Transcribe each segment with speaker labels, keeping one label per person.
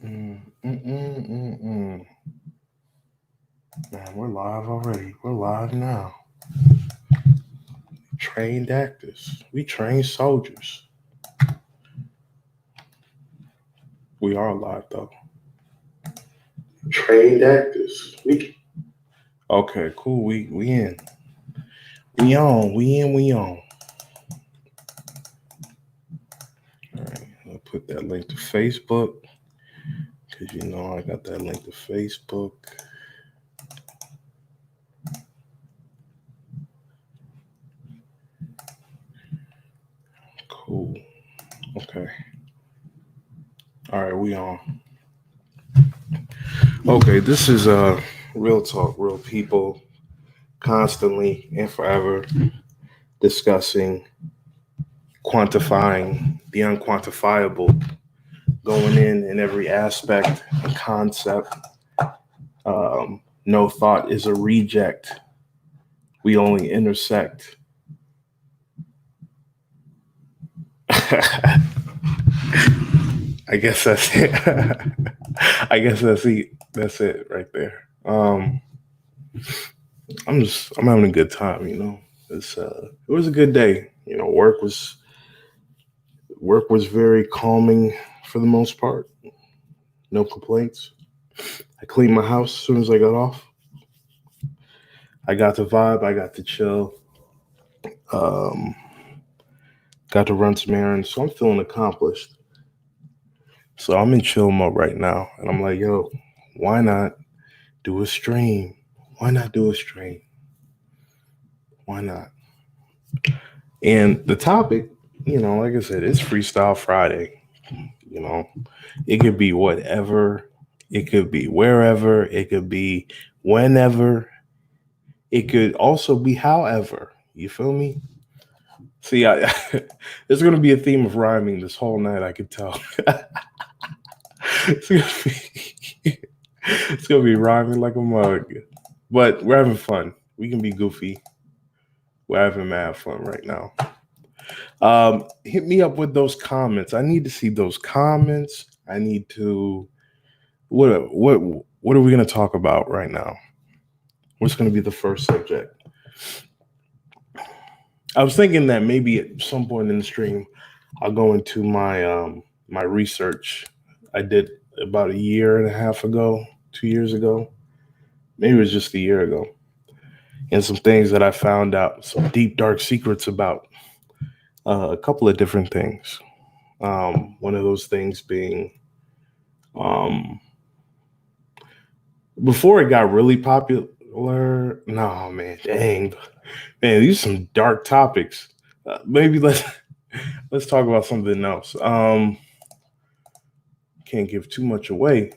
Speaker 1: Man, we're live already. We're live now. Trained actors. We trained soldiers. We are live though. Trained actors. Okay, cool. We in. We on. We in. We on. All right. I'll put that link to Facebook because I got that link to Facebook. Cool. Okay. All right. We on. Okay. This is real talk, real people, constantly and forever discussing quantifying the unquantifiable, going in every aspect and concept. No thought is a reject. We only intersect. I guess that's it. I guess that's it. That's it right there. I'm having a good time. It was a good day. Work was very calming for the most part. No complaints. I cleaned my house as soon as I got off. I got to vibe. I got to chill. Um, got to run some errands, so I'm feeling accomplished. So I'm in chill mode right now, and I'm like, yo, why not do a stream? Why not do a stream? Why not? And the topic, like I said, it's Freestyle Friday. You know, it could be whatever, it could be wherever, it could be whenever, it could also be however. You feel me? See, there's gonna be a theme of rhyming this whole night. I could tell. it's, gonna be, it's gonna be rhyming like a mug, but we're having fun. We can be goofy. We're having mad fun right now. Hit me up with those comments. I need to see those comments. I need to. What are we gonna talk about right now? What's gonna be the first subject? I was thinking that maybe at some point in the stream, I'll go into my research I did about a year and a half ago, 2 years ago. Maybe it was just a year ago, and some things that I found out, some deep dark secrets about a couple of different things. One of those things being, um, before it got really popular. No, man, dang, man, these are some dark topics. Maybe let's talk about something else. Can't give too much away.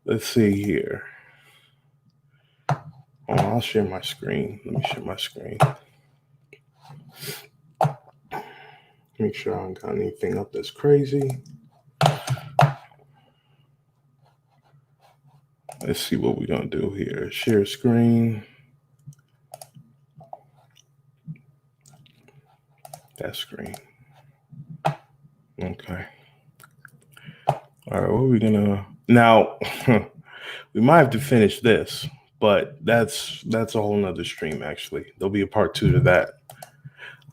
Speaker 1: Let's see here. Oh, I'll share my screen. Let me share my screen. Make sure I don't got anything up that's crazy. Let's see what we're gonna do here. Share screen. That screen. Okay. All right. What are we gonna now? We might have to finish this, but that's a whole nother stream. Actually, there'll be a part 2 to that.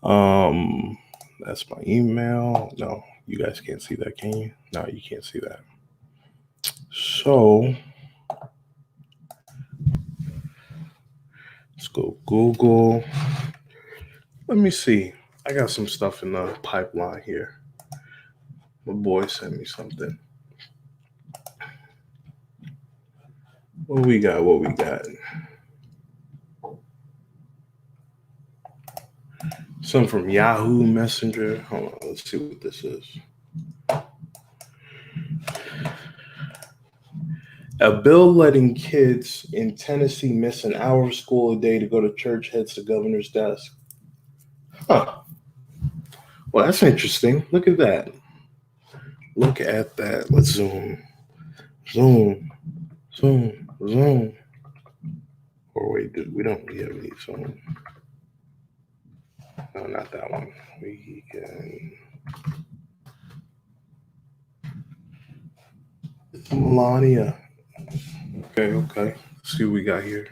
Speaker 1: Um, that's my email. No, you guys can't see that, can you? No, you can't see that. So let's go Google. Let me see. I got some stuff in the pipeline here. My boy sent me something. What we got? What we got? Some from Yahoo Messenger. Hold on, let's see what this is. A bill letting kids in Tennessee miss an hour of school a day to go to church heads the governor's desk. Huh. Well, that's interesting. Look at that. Look at that. Let's zoom. Zoom. Zoom. Zoom. Or wait, dude, we don't really have any zoom. No, not that one. We can Melania. Okay. Let's see what we got here.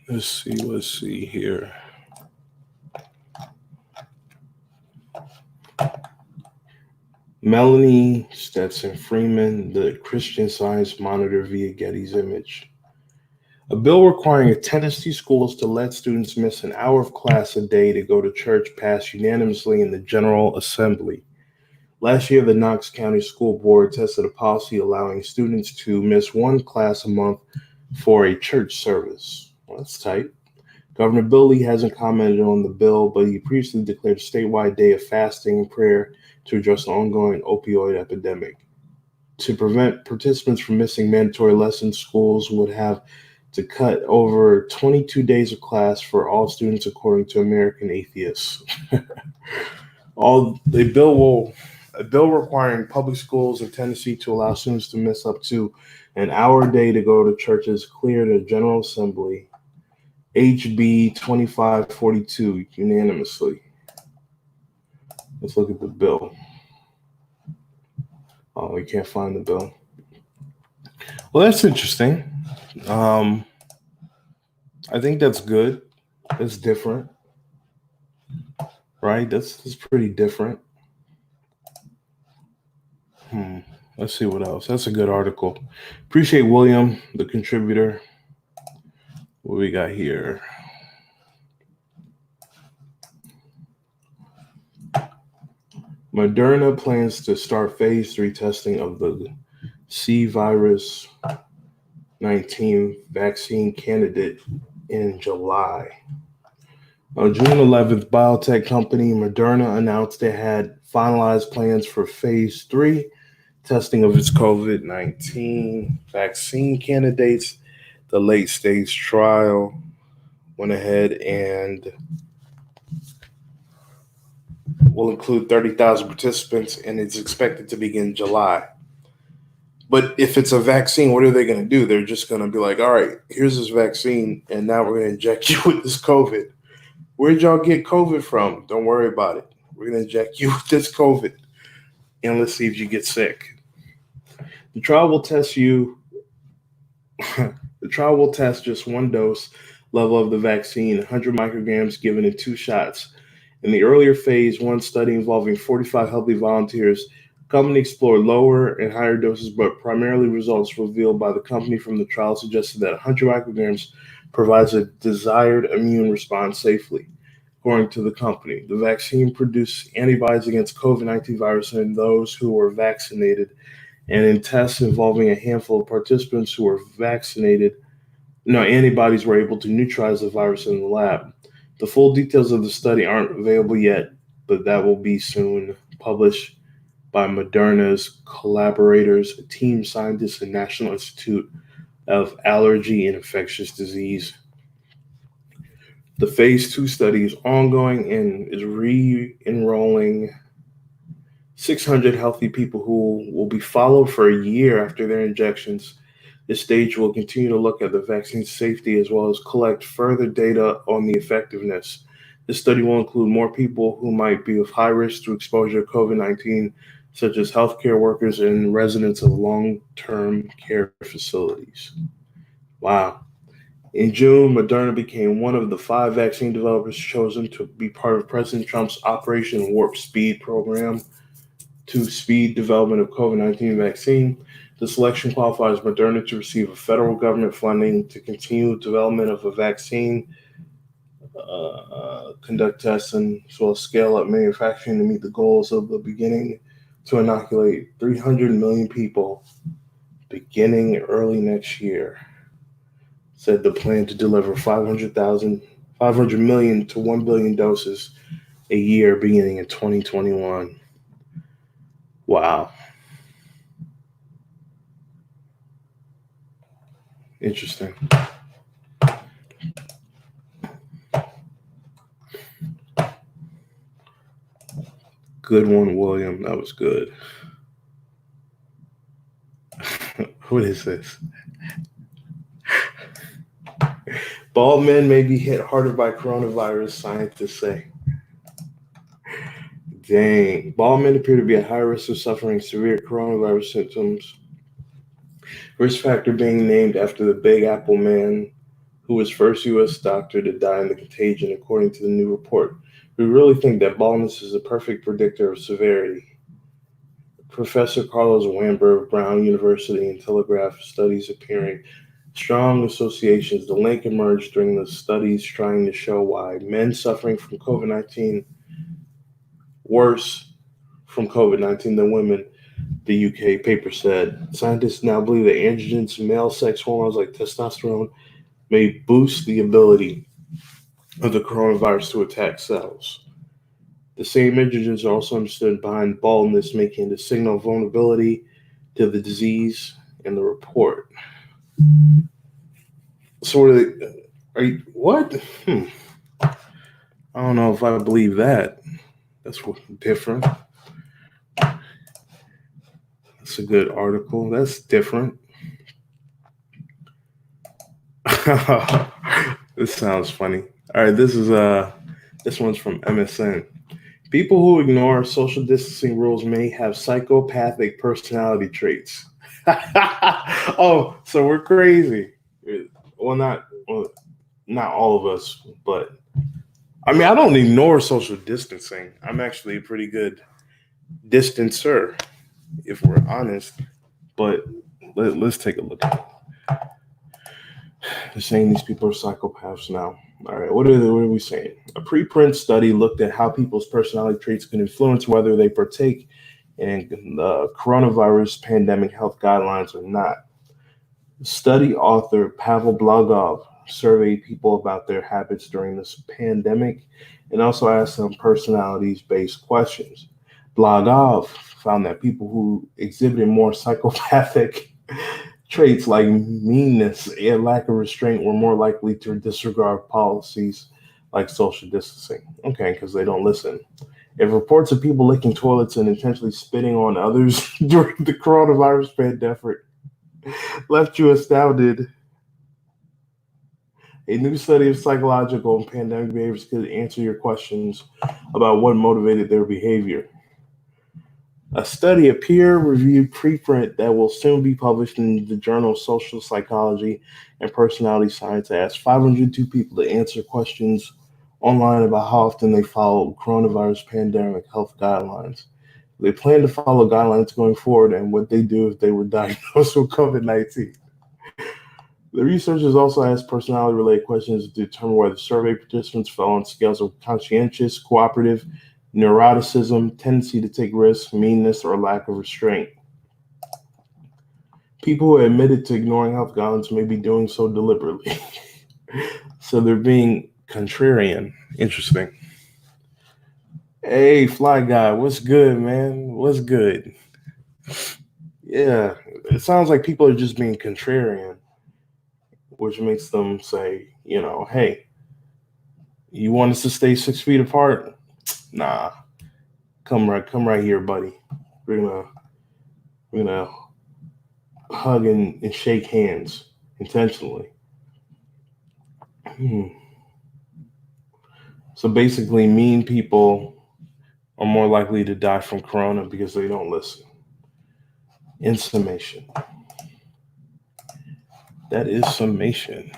Speaker 1: Let's see here. Melanie Stetson Freeman, the Christian Science Monitor via Getty's image. A bill requiring Tennessee schools to let students miss an hour of class a day to go to church passed unanimously in the General Assembly. Last year, the Knox County School Board tested a policy allowing students to miss one class a month for a church service. Well, that's tight. Governor Bill Lee hasn't commented on the bill, but he previously declared a statewide day of fasting and prayer to address the ongoing opioid epidemic. To prevent participants from missing mandatory lessons, schools would have to cut over 22 days of class for all students, according to American Atheists. A bill requiring public schools in Tennessee to allow students to miss up to an hour a day to go to churches cleared a General Assembly. HB 2542 unanimously. Let's look at the bill. Oh, we can't find the bill. Well, that's interesting. I think that's good. That's different, right? That's pretty different. Let's see what else. That's a good article. Appreciate William, the contributor. What we got here? Moderna plans to start phase 3 testing of the C virus 19 vaccine candidate in July. On June 11th, biotech company Moderna announced it had finalized plans for phase 3 testing of its COVID-19 vaccine candidates. The late-stage trial went ahead and will include 30,000 participants, and it's expected to begin in July. But if it's a vaccine, what are they going to do? They're just going to be like, all right, here's this vaccine, and now we're going to inject you with this COVID. Where'd y'all get COVID from? Don't worry about it. We're going to inject you with this COVID, and let's see if you get sick. The trial will test just one dose level of the vaccine, 100 micrograms given in 2 shots. In the earlier phase 1 study involving 45 healthy volunteers, the company explored lower and higher doses, but primarily results revealed by the company from the trial suggested that 100 micrograms provides a desired immune response safely. According to the company, the vaccine produced antibodies against COVID-19 virus in those who were vaccinated, and in tests involving a handful of participants who were vaccinated, antibodies were able to neutralize the virus in the lab. The full details of the study aren't available yet, but that will be soon published by Moderna's collaborators, team scientists at National Institute of Allergy and Infectious Disease. The phase 2 study is ongoing and is re-enrolling 600 healthy people who will be followed for a year after their injections. This stage will continue to look at the vaccine's safety as well as collect further data on the effectiveness. This study will include more people who might be of high risk to exposure to COVID-19, such as healthcare workers and residents of long-term care facilities. Wow. In June, Moderna became one of the 5 vaccine developers chosen to be part of President Trump's Operation Warp Speed program to speed development of COVID-19 vaccine. The selection qualifies Moderna to receive a federal government funding to continue development of a vaccine, conduct tests, and as well as scale up manufacturing to meet the goals of the beginning to inoculate 300 million people beginning early next year. Said the plan to deliver 500 million to 1 billion doses a year beginning in 2021. Wow. Interesting. Good one, William. That was good. What is this? Bald men may be hit harder by coronavirus, scientists say. Dang. Bald men appear to be at high risk of suffering severe coronavirus symptoms. Risk factor being named after the Big Apple man, who was first U.S. doctor to die in the contagion, according to the new report. We really think that baldness is a perfect predictor of severity. Professor Carlos Wamber of Brown University and Telegraph studies appearing strong associations. The link emerged during the studies trying to show why men suffering from COVID-19 worse from COVID-19 than women, the UK paper said. Scientists now believe that androgens, male sex hormones like testosterone, may boost the ability of the coronavirus to attack cells. The same androgens are also understood behind baldness, making it a signal of vulnerability to the disease in the report. So, are you what? I don't know if I believe that. That's different. That's a good article. That's different. This sounds funny. All right, this one's from MSN. People who ignore social distancing rules may have psychopathic personality traits. Oh, so we're crazy. Not all of us, but I mean, I don't ignore social distancing. I'm actually a pretty good distancer, if we're honest. But let's take a look at it. They're saying these people are psychopaths now. All right, what are we saying? A preprint study looked at how people's personality traits can influence whether they partake in the coronavirus pandemic health guidelines or not. Study author Pavel Blagov surveyed people about their habits during this pandemic and also asked them personalities-based questions. Blagov found that people who exhibited more psychopathic traits like meanness and lack of restraint were more likely to disregard policies like social distancing. Okay, because they don't listen. If reports of people licking toilets and intentionally spitting on others during the coronavirus pandemic left you astounded, a new study of psychological and pandemic behaviors could answer your questions about what motivated their behavior. A study, a peer-reviewed preprint that will soon be published in the journal Social Psychology and Personality Science, asked 502 people to answer questions online about how often they follow coronavirus pandemic health guidelines. They plan to follow guidelines going forward and what they do if they were diagnosed with COVID-19. The researchers also asked personality-related questions to determine whether survey participants fell on scales of conscientious, cooperative, neuroticism, tendency to take risks, meanness, or lack of restraint. People who admitted to ignoring health guidelines may be doing so deliberately. So they're being contrarian. Interesting. Hey, Fly Guy, what's good, man? What's good? Yeah, it sounds like people are just being contrarian, which makes them say, hey, you want us to stay 6 feet apart? Nah, come right here, buddy. We're gonna hug and shake hands intentionally. So basically, mean people are more likely to die from corona because they don't listen. In summation, that is summation.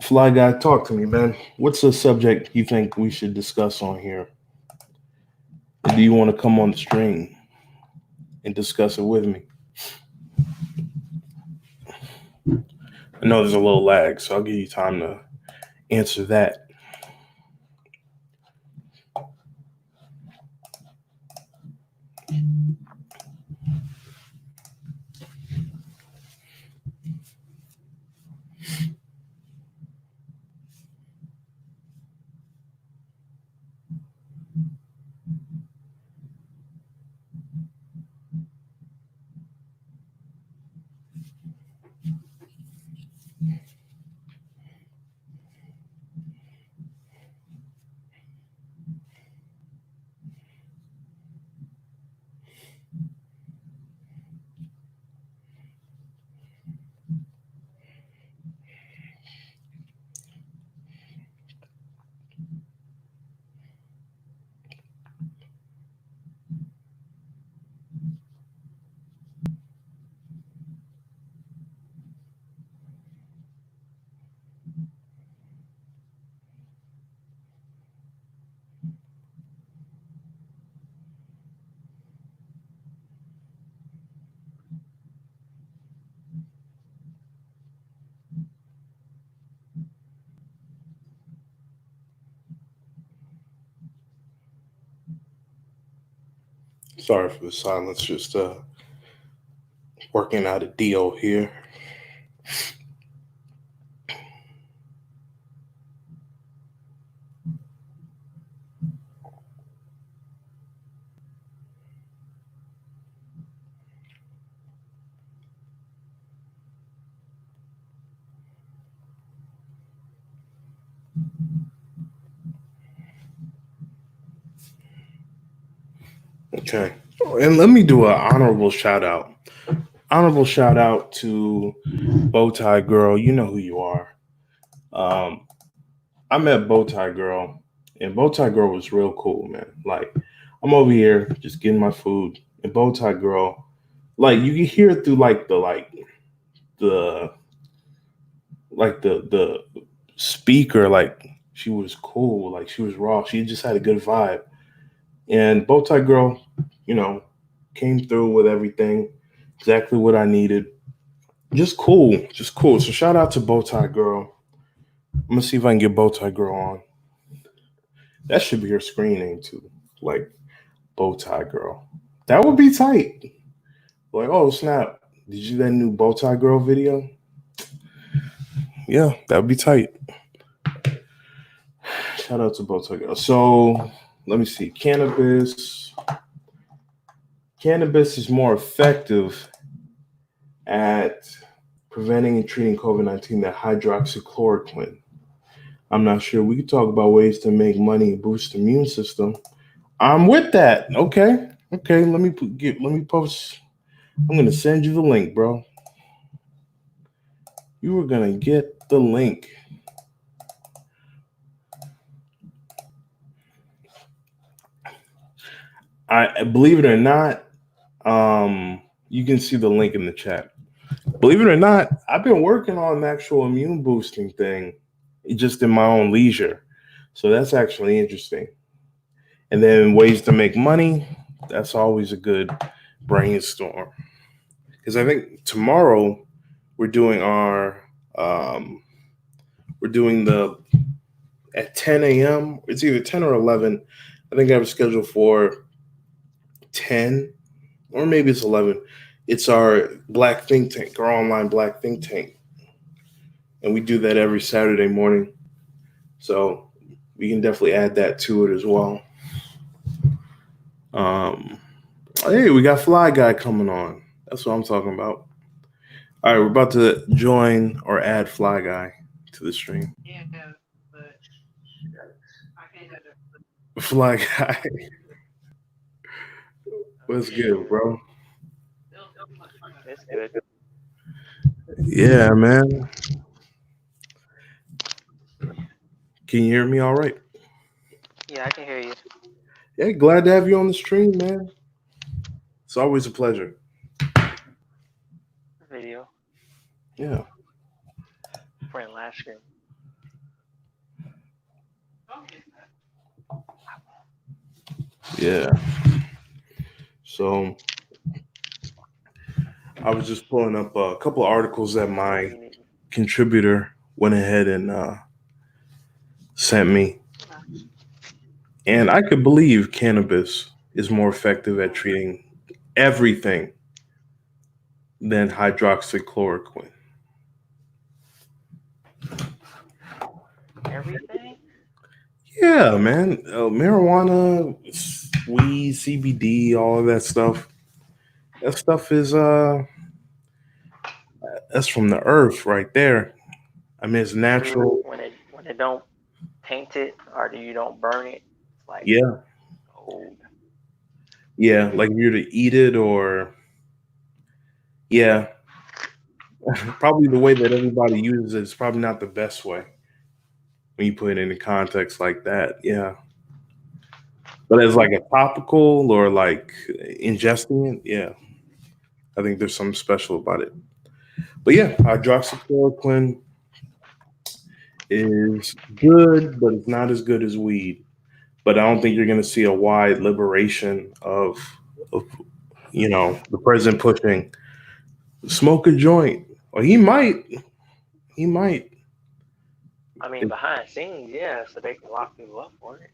Speaker 1: Fly Guy, talk to me, man. What's the subject you think we should discuss on here? Or do you want to come on the stream and discuss it with me? I know there's a little lag, so I'll give you time to answer that. Sorry for the silence. Just working out a deal here. Okay. And let me do an honorable shout out. Honorable shout out to Bowtie Girl. You know who you are. Um, I met Bowtie Girl, and Bowtie Girl was real cool, man. Like, I'm over here just getting my food, and Bowtie Girl, like, you can hear it through the the speaker. Like, she was cool, like she was raw. She just had a good vibe. And Bowtie Girl, you know, came through with everything, exactly what I needed. Just cool, just cool. So shout out to Bowtie Girl. I'm gonna see if I can get Bowtie Girl on. That should be her screen name too, like Bowtie Girl. That would be tight. Like, oh snap! Did you see that new Bowtie Girl video? Yeah, that would be tight. Shout out to Bowtie Girl. So let me see. Cannabis is more effective at preventing and treating COVID-19 than hydroxychloroquine. I'm not sure. We could talk about ways to make money and boost the immune system. I'm with that. Okay. Okay. Let me post. I'm gonna send you the link, bro. You are gonna get the link. I believe it or not, you can see the link in the chat. Believe it or not, I've been working on an actual immune boosting thing just in my own leisure. So that's actually interesting. And then ways to make money, that's always a good brainstorm. Because I think tomorrow we're doing our we're doing the at 10 a.m. It's either 10 or 11. I think I have a schedule for 10 or maybe it's 11. It's our Black Think Tank, our online Black Think Tank. And we do that every Saturday morning. So we can definitely add that to it as well. Um, hey, we got Fly Guy coming on. That's what I'm talking about. All right, we're about to join or add Fly Guy to the stream. Fly Guy, what's good, bro?
Speaker 2: It's good.
Speaker 1: Yeah, man. Can you hear me all right?
Speaker 2: Yeah, I can hear you.
Speaker 1: Yeah, glad to have you on the stream, man. It's always a pleasure.
Speaker 2: Video
Speaker 1: Yeah,
Speaker 2: friend last screen.
Speaker 1: yeah. So I was just pulling up a couple of articles that
Speaker 2: What do
Speaker 1: my
Speaker 2: you need?
Speaker 1: contributor went ahead and sent me. And I could believe cannabis is more effective at treating everything than hydroxychloroquine.
Speaker 2: Everything?
Speaker 1: Yeah, man. Marijuana, weed, CBD, all of that stuff. That stuff is that's from the earth right there. I mean, it's
Speaker 2: Is it good
Speaker 1: natural.
Speaker 2: when it don't taint it or do you don't burn it? It's like
Speaker 1: Yeah,
Speaker 2: old.
Speaker 1: yeah. Like if you're to eat it, or yeah, probably the way that everybody uses it is probably not the best way when you put it into context like that. Yeah, but as like a topical or like ingesting it, yeah, I think there's something special about it. But yeah, hydroxychloroquine is good, but it's not as good as weed. But I don't think you're going to see a wide liberation of the president pushing smoke a joint. Or he might
Speaker 2: I mean, behind scenes, yeah, so they can lock people up for it.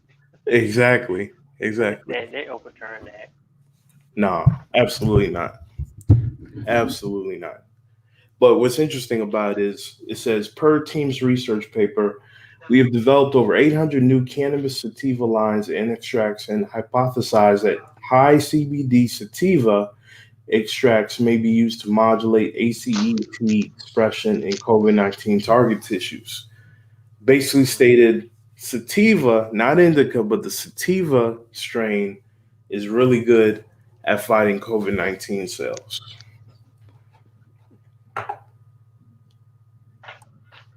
Speaker 1: exactly,
Speaker 2: They
Speaker 1: exactly.
Speaker 2: they, they overturn that.
Speaker 1: No, absolutely not. Absolutely not. But what's interesting about it is it says per team's research paper, we have developed over 800 new cannabis sativa lines and extracts and hypothesize that high CBD sativa extracts may be used to modulate ACET expression in COVID-19 target tissues. Basically stated sativa, not indica, but the sativa strain is really good at fighting COVID-19 cells.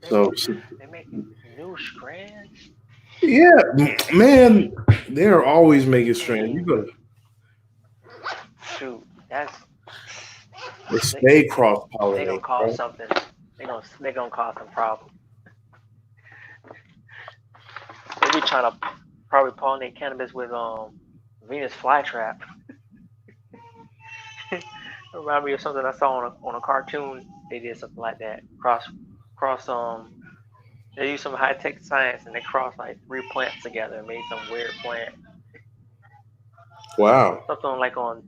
Speaker 2: They
Speaker 1: So,
Speaker 2: make they making new strands.
Speaker 1: yeah, man, they're always making
Speaker 2: I
Speaker 1: strands. You
Speaker 2: mean,
Speaker 1: gotta
Speaker 2: shoot, that's
Speaker 1: they
Speaker 2: they
Speaker 1: stay
Speaker 2: they
Speaker 1: cross
Speaker 2: they gonna
Speaker 1: pollinate,
Speaker 2: cause
Speaker 1: bro.
Speaker 2: something. They gonna cause some problems. They be trying to probably pollinate cannabis with Venus flytrap. Remind me of something I saw on a cartoon. They did something like that. Cross they used some high tech science and they crossed like three plants together and made some weird plant.
Speaker 1: Wow,
Speaker 2: Something like on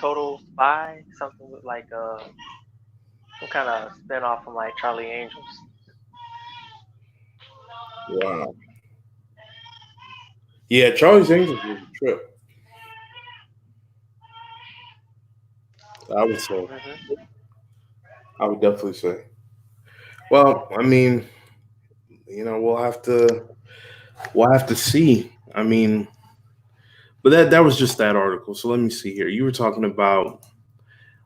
Speaker 2: Total Spy. Something with like some kind of spin off from like Charlie Angels.
Speaker 1: wow. Yeah, Charlie's Angels was a trip. I would say.
Speaker 2: Hmm.
Speaker 1: I would definitely say. Well, I mean, we'll have to see. I mean, but that was just that article. So let me see here. You were talking about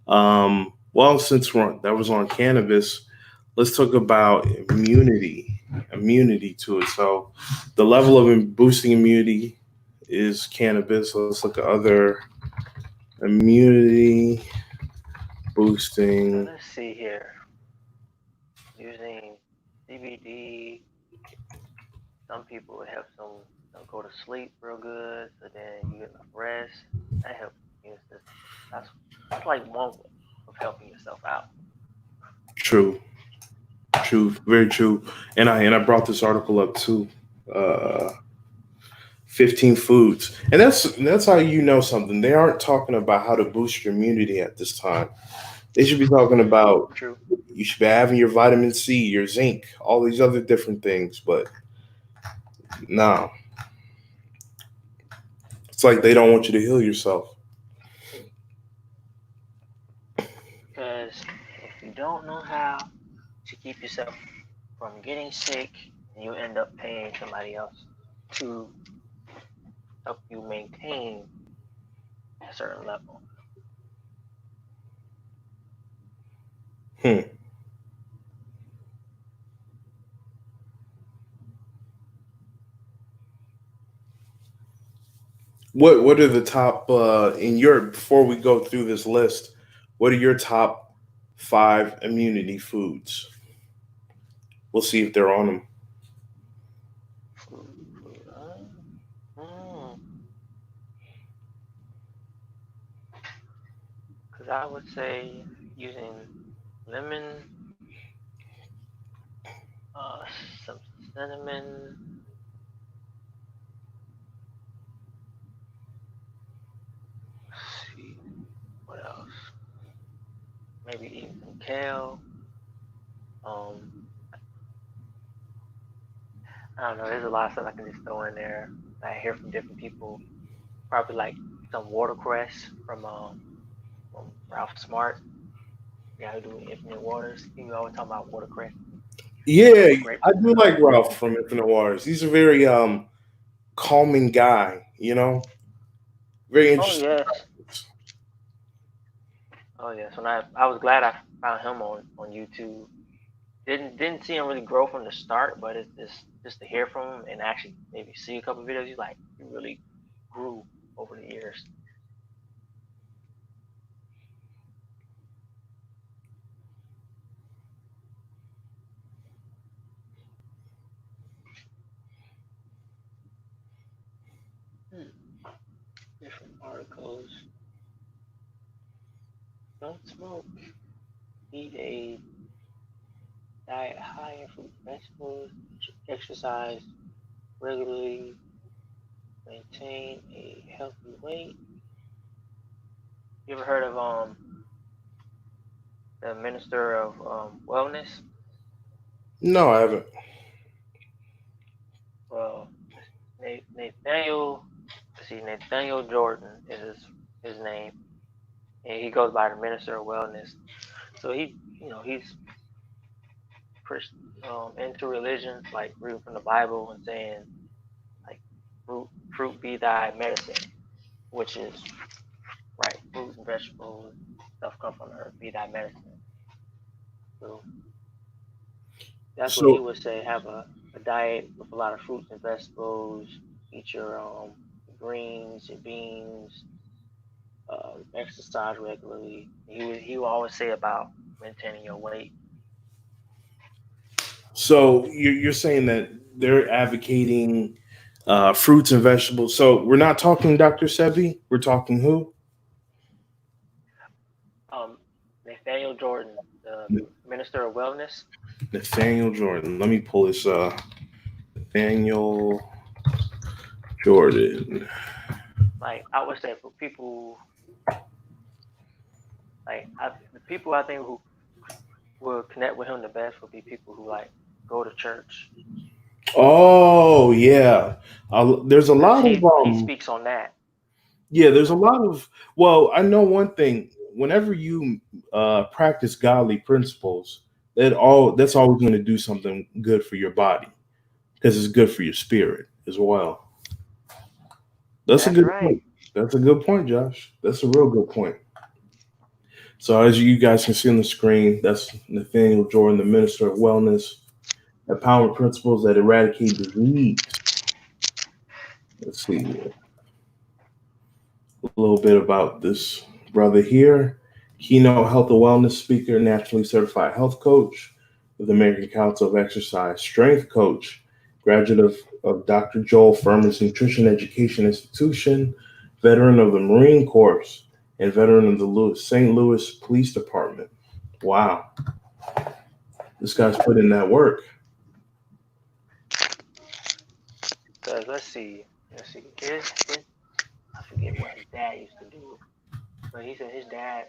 Speaker 1: well, since that was on cannabis, let's talk about immunity to it. So the level of boosting immunity is cannabis. Let's look at other immunity
Speaker 2: So
Speaker 1: boosting.
Speaker 2: let's see here. Using CBD, some people it helps them go to sleep real good, so then you get enough rest. That helps the immune system. That's like one way of helping yourself out.
Speaker 1: True, true, very true. And I brought this article up too. Uh, 15 foods, and that's how you know something. They aren't talking about how to boost your immunity at this time. They should be talking about
Speaker 2: True.
Speaker 1: you should be having your vitamin C, your zinc, all these other different things. But no, it's like they don't want you to heal yourself.
Speaker 2: Because if you don't know how to keep yourself from getting sick, you end up paying somebody else to help you maintain a certain level.
Speaker 1: Hmm. What are the top in your before we go through this list? What are your top five immunity foods? We'll see if they're on them.
Speaker 2: Food. Because I would say using lemon, uh, some cinnamon. Let's see what else. Maybe even some kale. Um, I don't know. There's a lot of stuff I can just throw in there. I hear from different people. Probably like some watercress from Ralph Smart. Yeah, who do Infinite Waters. He always talking about watercress.
Speaker 1: Yeah,
Speaker 2: Great
Speaker 1: I
Speaker 2: for the
Speaker 1: do like
Speaker 2: stomach.
Speaker 1: Ralph from Infinite Waters. He's a very calming guy. Very
Speaker 2: Oh
Speaker 1: interesting.
Speaker 2: yes. Oh yes. When I was glad I found him on YouTube. Didn't see him really grow from the start, but it's just to hear from him and actually maybe see a couple of videos. He's like he really grew over the years. Hmm. Different articles. Don't smoke. Eat a diet high in fruit and vegetables. Exercise regularly. Maintain a healthy weight. You ever heard of the minister of wellness?
Speaker 1: No, I haven't.
Speaker 2: Well, Nathaniel. Let's see, Nathaniel Jordan is his name, and he goes by the minister of wellness. So he's into religion, like reading from the Bible and saying like fruit be thy medicine, which is right, fruit and vegetables, stuff come from the earth, be thy medicine. So that's what he
Speaker 1: So
Speaker 2: would say. Have a diet with a lot of fruits and vegetables. Eat your greens, your beans. Exercise regularly. He would always say about maintaining your weight.
Speaker 1: so you're saying that they're advocating fruits and vegetables. So we're not talking Dr. Sebi. We're talking who?
Speaker 2: Um, Nathaniel Jordan, the minister of wellness.
Speaker 1: Nathaniel Jordan. Let me pull this. Nathaniel Jordan.
Speaker 2: Like I would say for people, the people I think who will connect with him the best would be people who like go to church
Speaker 1: Oh yeah. There's a
Speaker 2: because
Speaker 1: lot of
Speaker 2: he speaks on that.
Speaker 1: yeah.
Speaker 2: You
Speaker 1: There's a
Speaker 2: know,
Speaker 1: lot of well. I know one thing. Whenever you practice godly principles, that's always going to do something good for your body because it's good for your spirit as well. That's a
Speaker 2: that's
Speaker 1: good
Speaker 2: right.
Speaker 1: point. That's a good point, Josh. That's a real good point. So as you guys can see on the screen, that's Nathaniel Jordan, the Minister of Wellness, empowerment principles that eradicate disease. Let's see a little bit about this brother here. Keynote health and wellness speaker, nationally certified health coach with the American Council of Exercise Strength Coach, graduate of Dr. Joel Furman's Nutrition Education Institution, veteran of the Marine Corps, and veteran of the St. Louis Police Department. Wow, this guy's put in that work.
Speaker 2: Because let's see, I forget what his dad used to do, but he said his dad,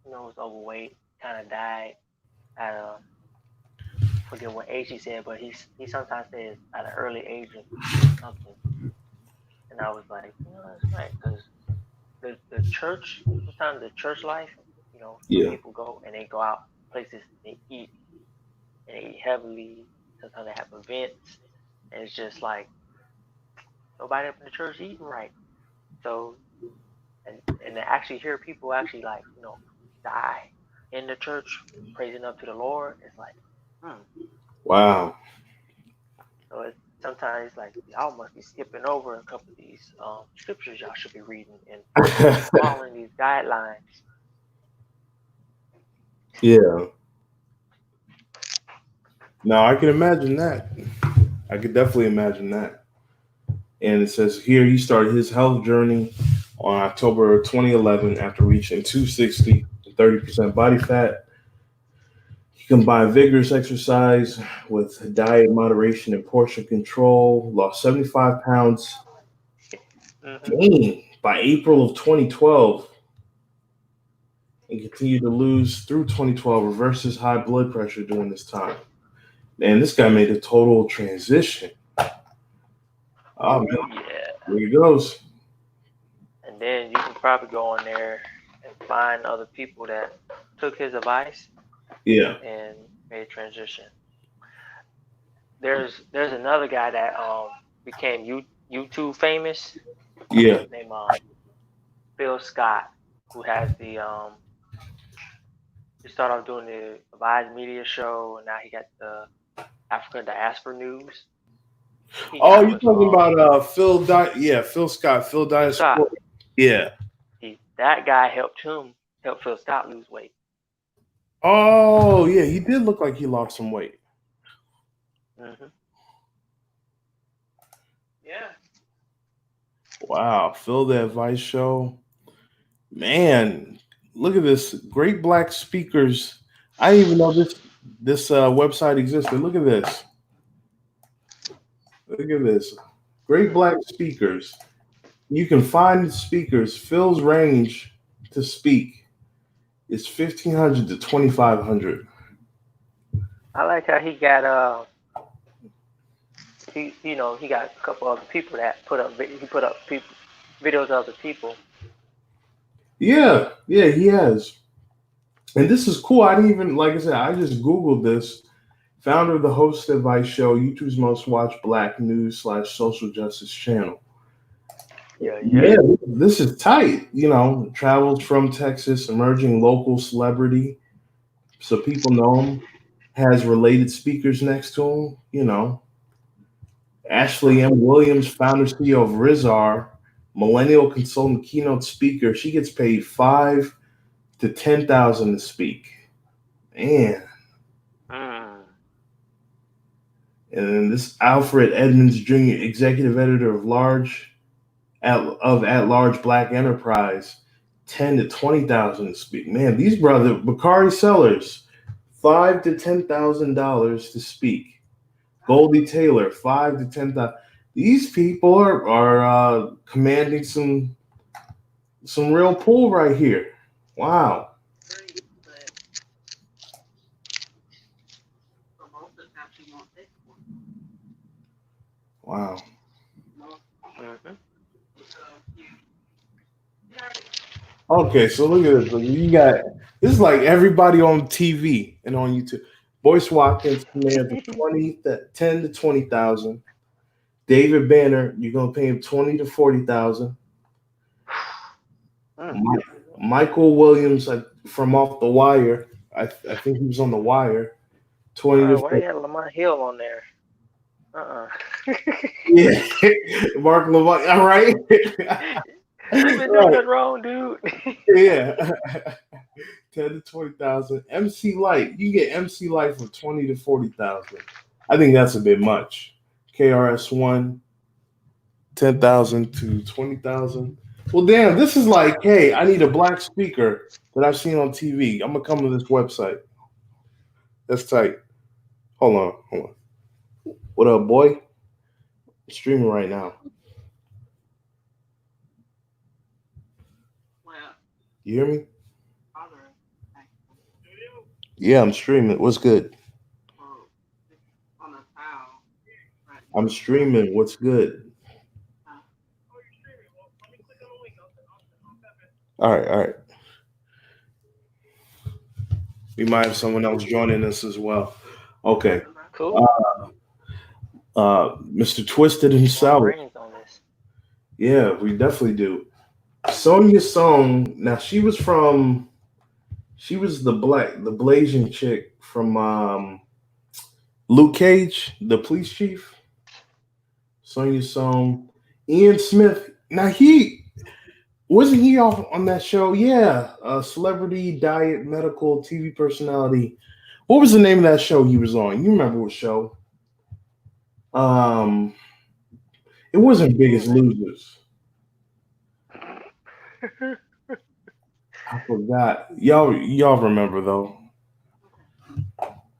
Speaker 2: was overweight, kind of died at forget what age he said, but he sometimes says at an early age of something, and I was like, that's right, because the church, sometimes the church life, some
Speaker 1: Yeah.
Speaker 2: people go and they go out places they eat and they eat heavily. Sometimes they have events, and it's just like nobody up in the church eating right. So and to actually hear people actually like die in the church praising up to the Lord, it's like, hmm.
Speaker 1: Wow.
Speaker 2: So it's sometimes it's like y'all must be skipping over a couple of these scriptures y'all should be reading and following these guidelines.
Speaker 1: Yeah. No, I can imagine that. I could definitely imagine that. And it says here he started his health journey on October 2011 after reaching 260 to 30% body fat. He combined vigorous exercise with diet moderation and portion control, lost 75 pounds.
Speaker 2: Hmm.
Speaker 1: Dang, by April of 2012, and continued to lose through 2012, reversed his high blood pressure during this time. Man, this guy made a total transition. Oh, man,
Speaker 2: Oh yeah.
Speaker 1: here he goes.
Speaker 2: And then you can probably go on there and find other people that took his advice
Speaker 1: Yeah,
Speaker 2: and made a transition. There's another guy that became YouTube famous
Speaker 1: yeah.
Speaker 2: named Phil Scott, who has he started off doing the Vice Media show, and now he got the Africa Diaspora News. He
Speaker 1: Oh,
Speaker 2: got
Speaker 1: you're
Speaker 2: with
Speaker 1: talking about yeah, Phil Scott, Phil
Speaker 2: Phil Scott.
Speaker 1: Diaspora. Yeah.
Speaker 2: That guy helped Phil Scott lose weight.
Speaker 1: Oh, yeah, he did look like he lost some weight.
Speaker 2: Hmm. Yeah.
Speaker 1: Wow, Phil the Advice Show. Man, look at this. Great Black Speakers. I didn't even know this website existed. Look at this. Look at this. Great
Speaker 2: Hmm.
Speaker 1: Black Speakers. You can find speakers. Phil's range to speak is 1,500 to 2,500.
Speaker 2: I like how he got he got a couple other people that put up people videos of other people.
Speaker 1: Yeah, yeah, he has. And this is cool. I didn't even, like I said, I just Googled this. Founder of the Host Advice Show, YouTube's most watched Black news slash social justice channel.
Speaker 2: Yeah,
Speaker 1: Yeah,
Speaker 2: yeah.
Speaker 1: this is tight. You know, travels from Texas, emerging local celebrity, so people know him. Has related speakers next to him. You know, Ashley M. Williams, founder CEO of Rizar, millennial consultant, keynote speaker. She gets paid 5 to 10,000 to speak. Man,
Speaker 2: Mm.
Speaker 1: and then this Alfred Edmonds Jr., executive editor of At Large Black Enterprise, 10 to 20,000 to speak. Man, these brother Bakari Sellers, $5 to $10,000 to speak. Goldie Taylor, 5 to 10,000. These people are commanding some real pull right here. Wow, wow.
Speaker 2: Mm-hmm.
Speaker 1: Okay, so look at this. Look, you got this is like everybody on TV and on YouTube. Boyce Watkins commands of 10 to 20,000. David Banner, you're gonna pay him 20 to 40,000.
Speaker 2: Mm.
Speaker 1: Michael Williams, from Off the Wire, I think he was on the Wire. 20 to
Speaker 2: Why you
Speaker 1: 40.
Speaker 2: had Lamont Hill on there? Uh-uh.
Speaker 1: Yeah, Mark Levine. All right,
Speaker 2: You been doing
Speaker 1: right.
Speaker 2: nothing wrong, dude.
Speaker 1: Yeah, 10 to 20,000. MC Light, you get MC Light for 20 to 40,000. I think that's a bit much. KRS1, 10,000 to 20,000. Well, damn, this is like, hey, I need a black speaker that I've seen on TV. I'm gonna come to this website. That's tight. Hold on, hold on. What up, boy? I'm streaming right now. You hear me? Yeah, I'm streaming. What's good? I'm streaming. What's good? All right, all right. We might have someone else joining us as well. Okay.
Speaker 2: Cool.
Speaker 1: Mr. Twisted
Speaker 2: We need more
Speaker 1: himself.
Speaker 2: brains on this.
Speaker 1: Yeah, we definitely do. Sonya Song. Now she was the Blasian chick from Luke Cage, the police chief. Sonya Song. Ian Smith. Now he wasn't he off on that show? Yeah, celebrity diet medical TV personality. What was the name of that show he was on? You remember what show? Um, it wasn't Biggest Losers. I forgot. Y'all remember though.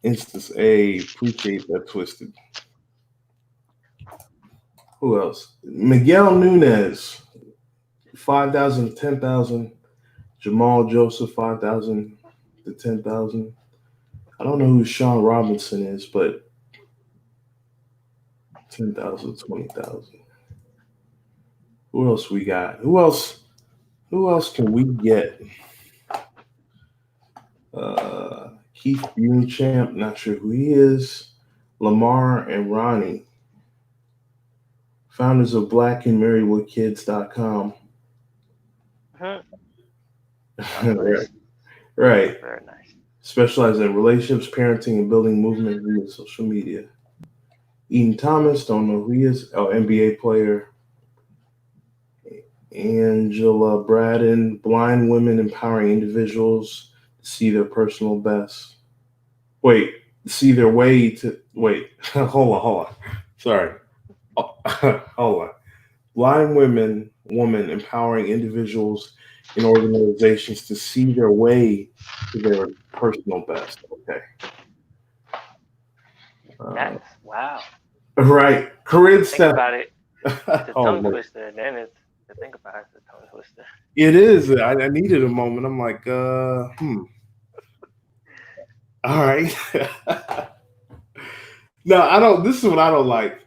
Speaker 1: Instance A, appreciate that twisted. Who else? Miguel Nunez, 5,000 to 10,000. Jamal Joseph, 5,000 to 10,000. I don't know who Sean Robinson is, but 10,000 to 20,000. Who else we got? Who else can we get? Keith Champ, not sure who he is. Lamar and Ronnie, founders of blackandmarriedwithkids.com.
Speaker 2: Nice.
Speaker 1: Right.
Speaker 2: Very nice.
Speaker 1: Specialize in relationships, parenting, and building movement via social media. Eden Thomas, don't know who he is. Oh, NBA player. Angela Braden, blind women empowering individuals to see their personal best. Wait, see their way to. Wait, hold on. Sorry. Hold on. Blind woman empowering individuals in organizations to see their way to their personal best. Okay.
Speaker 2: That's wow.
Speaker 1: Right. Corinne
Speaker 2: Think
Speaker 1: Steph.
Speaker 2: about it. It's a
Speaker 1: Oh,
Speaker 2: tongue
Speaker 1: Lord.
Speaker 2: twister, and then it's to think about as a tongue twister.
Speaker 1: It is. I needed a moment. I'm like, all right. No, I don't. This is what I don't like.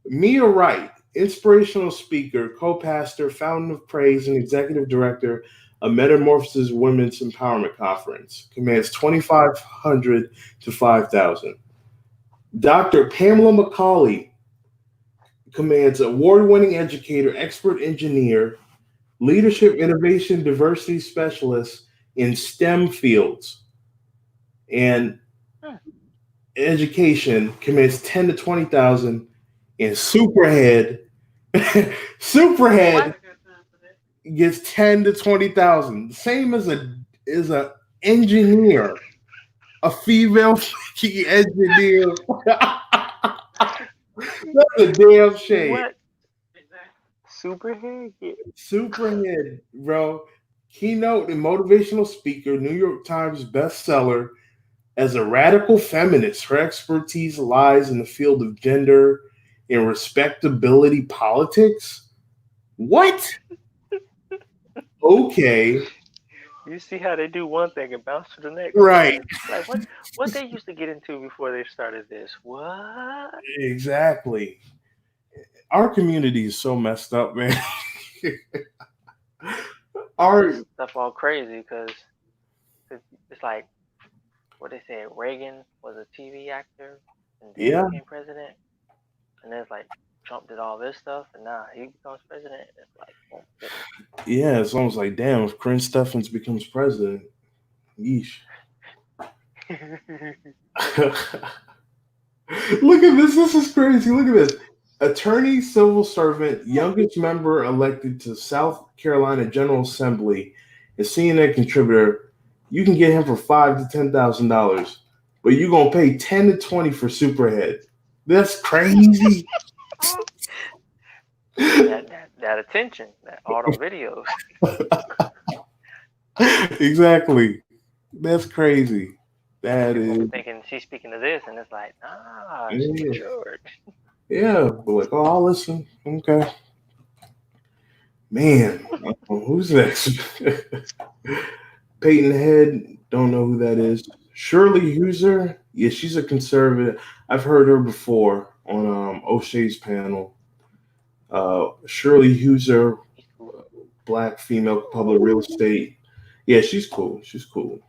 Speaker 1: Mia Wright, inspirational speaker, co-pastor, founder of Praise, and executive director of Metamorphosis Women's Empowerment Conference, commands 2,500 to 5,000. Dr. Pamela McCauley commands award-winning educator, expert engineer, leadership, innovation, diversity specialist in STEM fields, and
Speaker 2: Hmm.
Speaker 1: education commands 10 to 20,000. And Superhead, Superhead
Speaker 2: What?
Speaker 1: gets 10 to 20,000. Same as a engineer, a female engineer. That's a damn shame.
Speaker 2: What? Superhead? Yeah.
Speaker 1: Superhead, bro. Keynote and motivational speaker, New York Times bestseller. As a radical feminist, her expertise lies in the field of gender and respectability politics. What? Okay,
Speaker 2: You see how they do one thing and bounce to the next,
Speaker 1: right.
Speaker 2: man? Like what they used to get into before they started this. What?
Speaker 1: Exactly. Our community is so messed up, man.
Speaker 2: Makes
Speaker 1: Our
Speaker 2: this stuff all crazy because it's like what they said. Reagan was a TV actor and then
Speaker 1: yeah,
Speaker 2: became president, and then it's like Trump did all this stuff, and now he becomes president. It's like, oh my
Speaker 1: yeah. It's almost like damn. If Corinne Steffens becomes president, yeesh.
Speaker 2: goodness.
Speaker 1: Look at this. This is crazy. Look at this. Attorney, civil servant, youngest member elected to South Carolina General Assembly, and CNN contributor. You can get him for $5,000 to $10,000, but you're gonna pay 10 to 20 for Superhead. That's crazy.
Speaker 2: that attention, that all them videos.
Speaker 1: Exactly. That's crazy.
Speaker 2: And
Speaker 1: That
Speaker 2: people
Speaker 1: is.
Speaker 2: be thinking she's speaking to this, and it's like, she
Speaker 1: Yeah.
Speaker 2: matured.
Speaker 1: Yeah. But like, oh, I'll listen. Okay. Man, who's next? Peyton Head, don't know who that is. Shirley Huser, yeah, she's a conservative. I've heard her before on O'Shea's panel. Shirley Huser,
Speaker 2: She's cool.
Speaker 1: black female public real estate. Yeah, she's cool. She's cool.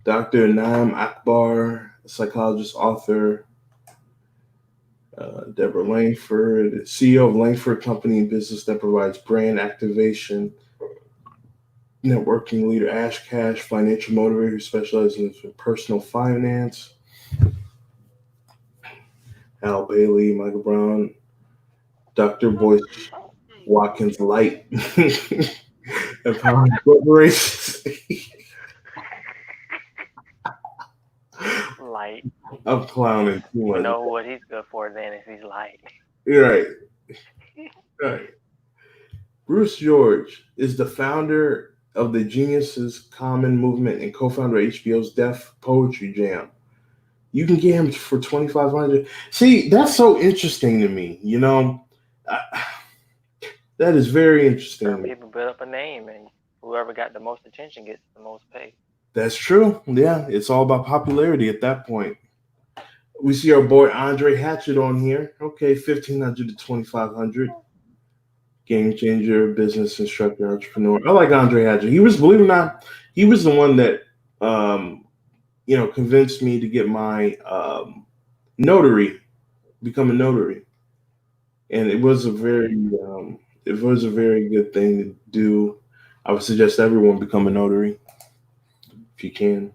Speaker 1: Dr. Naim Akbar, psychologist, author. Deborah Langford, CEO of Langford Company and Business that provides brand activation. Networking leader, Ash Cash, financial motivator who specializes in personal finance. Al Bailey, Michael Brown, Dr. Boyce Watkins Light, Empowering Corporations.
Speaker 2: Light.
Speaker 1: I'm clowning too
Speaker 2: We
Speaker 1: much.
Speaker 2: know what he's good for then if he's light.
Speaker 1: You're right. Right. Bruce George is the founder of the Geniuses Common Movement and co-founder of HBO's Deaf Poetry Jam. You can get him for 2,500. See, that's so interesting to me. I, that is very interesting.
Speaker 2: Certain people build up a name, and whoever got the most attention gets the most pay.
Speaker 1: That's true. Yeah, it's all about popularity at that point. We see our boy Andre Hatchett on here. Okay, 1,500 to 2,500. Game changer, business instructor, entrepreneur. I like Andre Hatchett. He was, believe it or not, he was the one that convinced me to get my notary, become a notary, and it was a very good thing to do. I would suggest everyone become a notary if you can.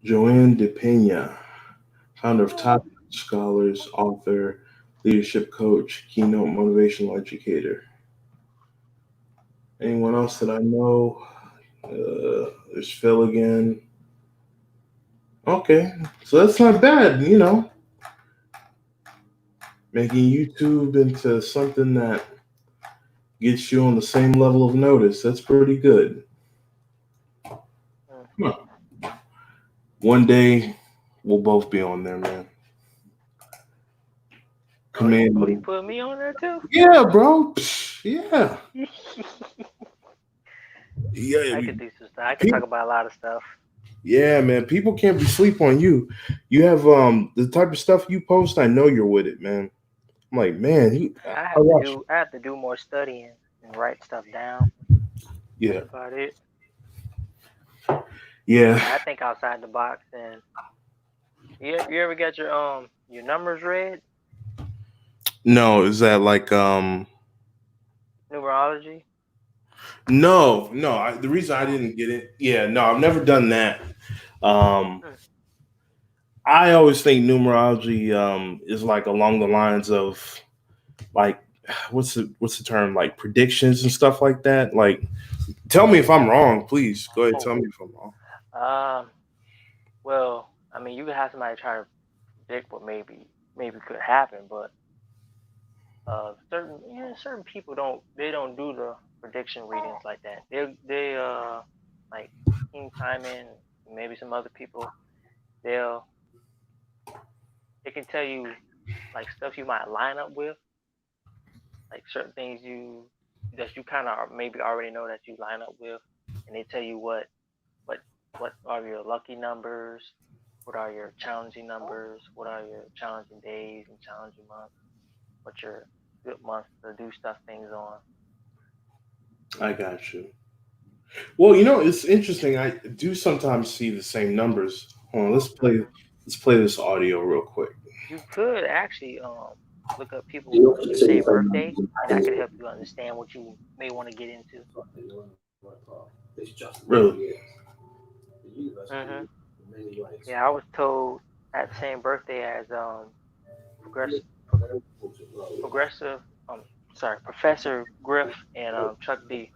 Speaker 1: Joanne De Pena, founder of Top Scholars, author, leadership coach, keynote motivational educator. Anyone else that I know? There's Phil again. Okay, so that's not bad, making YouTube into something that gets you on the same level of notice. That's pretty good. Huh. One day we'll both be on there, man.
Speaker 2: You
Speaker 1: commanding.
Speaker 2: put me on there too?
Speaker 1: Yeah, bro. Psh, yeah. Yeah. I
Speaker 2: I could
Speaker 1: mean,
Speaker 2: do some stuff. I could talk
Speaker 1: people,
Speaker 2: about a lot of stuff.
Speaker 1: yeah, man. People can't be sleep on you. You have the type of stuff you post. I know you're with it, man. I'm like, man. I watch.
Speaker 2: I have to do more studying and write stuff down. That's
Speaker 1: Yeah.
Speaker 2: about it.
Speaker 1: Yeah.
Speaker 2: I think outside the box. And you ever get your numbers read?
Speaker 1: No, is that like
Speaker 2: Numerology.
Speaker 1: no. The reason I didn't get it, yeah, no, I've never done that. Um,
Speaker 2: Hmm.
Speaker 1: I always think numerology is like along the lines of like what's the term, like predictions and stuff like that. Like, tell me if I'm wrong, please. Go ahead,
Speaker 2: Oh,
Speaker 1: tell me if I'm wrong.
Speaker 2: well, I mean, you could have somebody try to predict what maybe could happen, but certain people don't do the prediction readings like that. They like King Simon, maybe some other people. They'll they can tell you like stuff you might line up with, like certain things you kind of maybe already know that you line up with, and they tell you what what are your lucky numbers, what are your challenging numbers, what are your challenging days and challenging months, what's your good months to do stuff things on.
Speaker 1: I got you. Well, it's interesting. I do sometimes see the same numbers. Hold on,
Speaker 2: Hmm.
Speaker 1: let's play this audio real quick.
Speaker 2: You could actually look up people with your same birthday, and that could help you understand what you may want to get into.
Speaker 1: Really?
Speaker 2: Hmm. Yeah, I was told I had the same birthday as progressive progressive sorry, Professor Griff and Chuck D.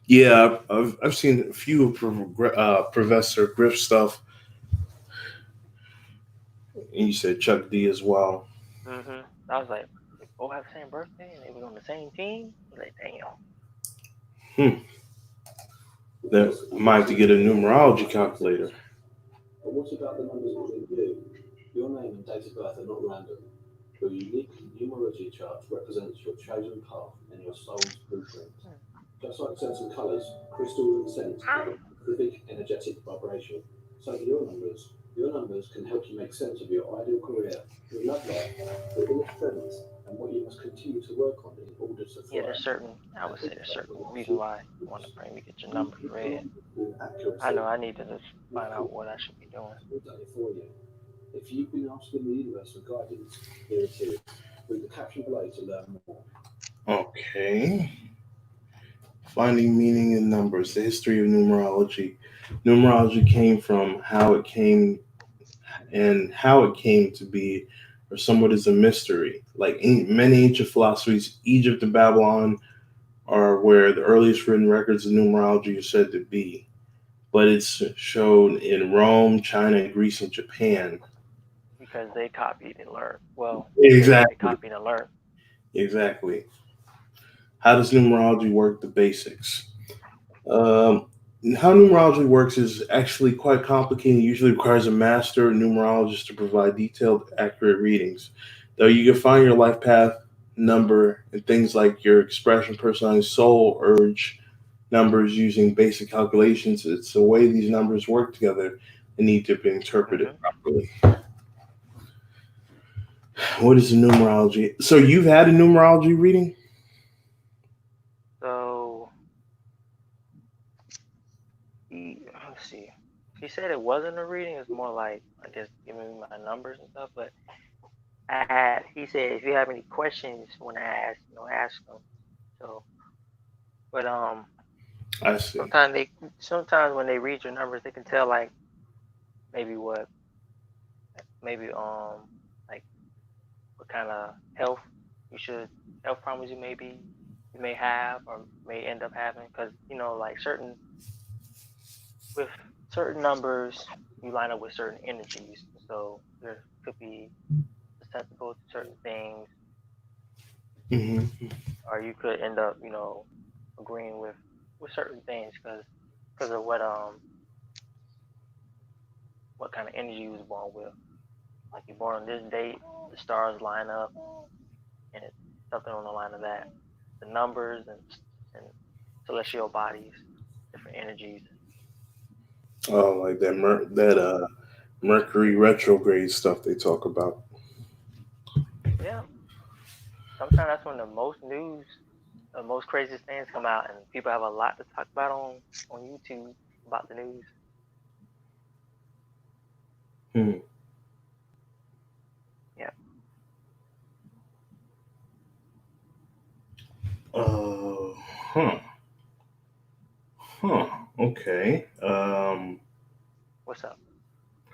Speaker 1: Yeah, I've seen a few of Professor Griff stuff, and you said Chuck D as well.
Speaker 2: Hmm. I was like, they both have the same birthday and they was on the same team. I was like, damn.
Speaker 1: Hmm. That I might have to get a numerology calculator.
Speaker 2: Yeah, I would say there's certain reason why you want to bring me get your numbers read. I know I need to just find out what I should be doing.
Speaker 1: Okay. Finding meaning in numbers, the history of numerology. Numerology came from how it came and how it came to be, or somewhat is a mystery. Like many ancient philosophies, Egypt and Babylon are where the earliest written records of numerology are said to be. But it's shown in Rome, China, Greece, and Japan.
Speaker 2: Because they copied and learned. Well, yeah, they
Speaker 1: Exactly.
Speaker 2: copied and learned.
Speaker 1: Exactly. How does numerology work? The basics. Um, how numerology works is actually quite complicated. It usually requires a master numerologist to provide detailed, accurate readings. Though you can find your life path number and things like your expression, personality, soul urge numbers using basic calculations. It's the way these numbers work together and need to be interpreted
Speaker 2: Hmm.
Speaker 1: properly. What is a numerology? So you've had a numerology reading?
Speaker 2: So let's see. He said it wasn't a reading. It's more like I guess giving me my numbers and stuff. But he said if you have any questions when I ask, ask them. So, but
Speaker 1: I see.
Speaker 2: sometimes when they read your numbers, they can tell like maybe maybe like what kind of health problems you may have or may end up having because like with certain numbers you line up with certain energies, so there could be susceptible to certain things,
Speaker 1: Hmm.
Speaker 2: or you could end up agreeing with certain things because of what kind of energy you was born with. Like you're born on this date, the stars line up, and it's something on the line of that. The numbers and celestial bodies, different energies.
Speaker 1: Oh, like that Mercury retrograde stuff they talk about.
Speaker 2: Yeah, sometimes that's when the most news, the most craziest things come out, and people have a lot to talk about on YouTube about the news.
Speaker 1: Hmm.
Speaker 2: Yeah.
Speaker 1: Huh. Huh. Okay.
Speaker 2: What's up?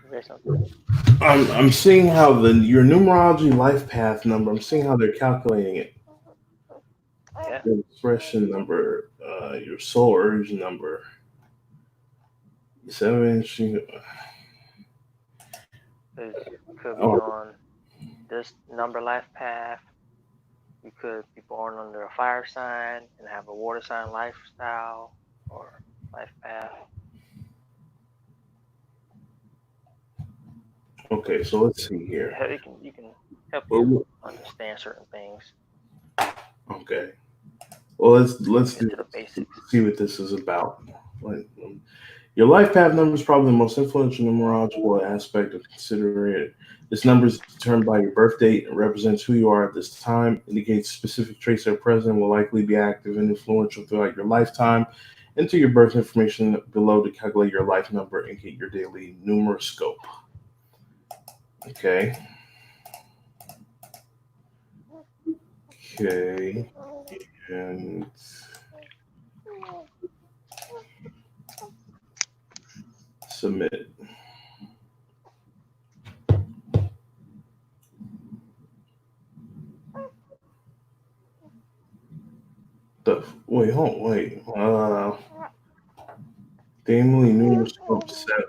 Speaker 2: You read something?
Speaker 1: I'm seeing how your numerology life path number. I'm seeing how they're calculating it.
Speaker 2: Yeah.
Speaker 1: Your expression number, your soul urge number, seven.
Speaker 2: Because you could be
Speaker 1: Oh,
Speaker 2: on this number life path. You could be born under a fire sign and have a water sign lifestyle or life path.
Speaker 1: okay. So let's see here.
Speaker 2: You can help you
Speaker 1: Well,
Speaker 2: understand certain things,
Speaker 1: okay. Well, let's
Speaker 2: get
Speaker 1: do
Speaker 2: to the basics.
Speaker 1: see what this is about. Like, your life path number is probably the most influential numerological aspect of considering it. This number is determined by your birth date and represents who you are at this time, indicates specific traits that are present, will likely be active and influential throughout your lifetime. Enter your birth information below to calculate your life number and get your daily numeroscope. Okay. Okay. And submit. Wait, hold, wait. Daily numeroscope 7.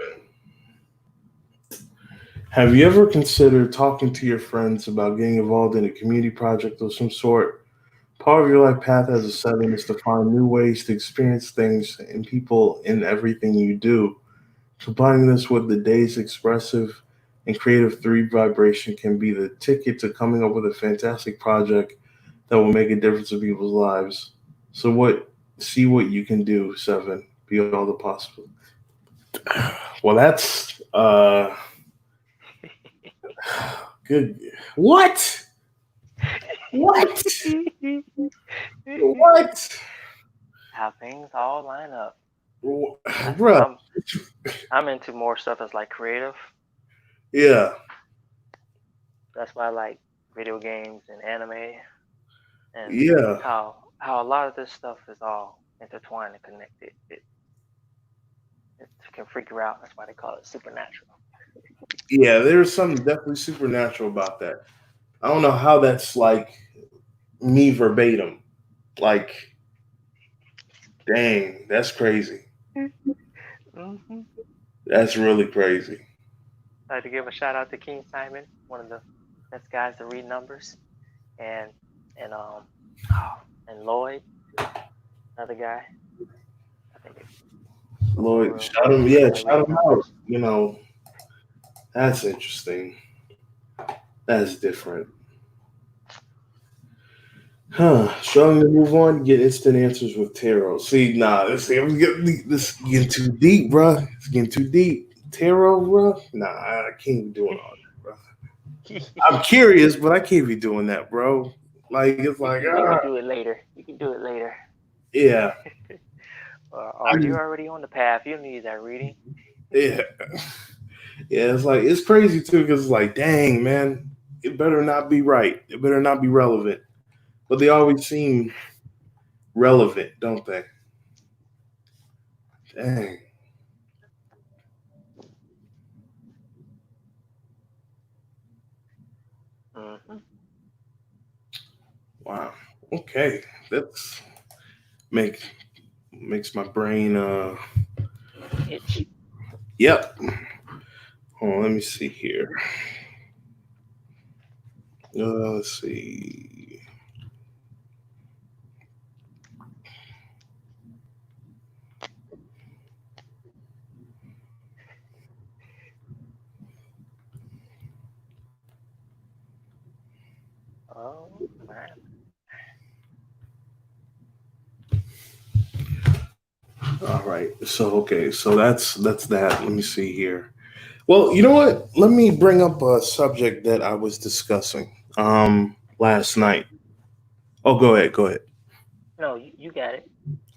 Speaker 1: Have you ever considered talking to your friends about getting involved in a community project of some sort? Part of your life path as a 7 is to find new ways to experience things and people in everything you do. Combining this with the day's expressive and creative 3 vibration can be the ticket to coming up with a fantastic project that will make a difference in people's lives. So see what you can do, 7. Be all the possible. Well, that's good. What? What? What?
Speaker 2: How things all line up. That's
Speaker 1: Bruh.
Speaker 2: I'm into more stuff that's like creative.
Speaker 1: Yeah.
Speaker 2: That's why I like video games and anime and
Speaker 1: Yeah.
Speaker 2: how a lot of this stuff is all intertwined and connected. It can freak you out. That's why they call it supernatural.
Speaker 1: Yeah. There's something definitely supernatural about that. I don't know how that's like me verbatim. Like, dang, that's crazy.
Speaker 2: Mm-hmm.
Speaker 1: That's really crazy.
Speaker 2: I'd like to give a shout out to King Simon, one of the best guys to read numbers, and and oh, and Lloyd, another guy. I think it's
Speaker 1: Lloyd,
Speaker 2: real
Speaker 1: shout him.
Speaker 2: good
Speaker 1: Yeah,
Speaker 2: at
Speaker 1: shout
Speaker 2: reading
Speaker 1: him out.
Speaker 2: numbers.
Speaker 1: That's interesting. That's different. Huh. Struggling to move on, get instant answers with tarot. See, nah, this getting too deep, bruh. It's getting too deep. Tarot, bruh? Nah, I can't be doing all that, bro. I'm curious, but I can't be doing that, bro. Like, it's like,
Speaker 2: You can do it later. You can do it later.
Speaker 1: yeah.
Speaker 2: Or you're already on the path. You don't need that reading.
Speaker 1: Yeah. Yeah, it's like, it's crazy too, because it's like, dang, man, it better not be right. It better not be relevant. But they always seem relevant, don't they? Dang.
Speaker 2: Mm-hmm.
Speaker 1: Wow. Okay. That's make makes my brain
Speaker 2: Itch.
Speaker 1: yep. Hold on, let me see here. Let's see.
Speaker 2: Oh man.
Speaker 1: All right. So okay. So that's that. Let me see here. Well, you know what? Let me bring up a subject that I was discussing last
Speaker 2: Sure.
Speaker 1: night. Oh, go ahead. Go ahead.
Speaker 2: No, you got it.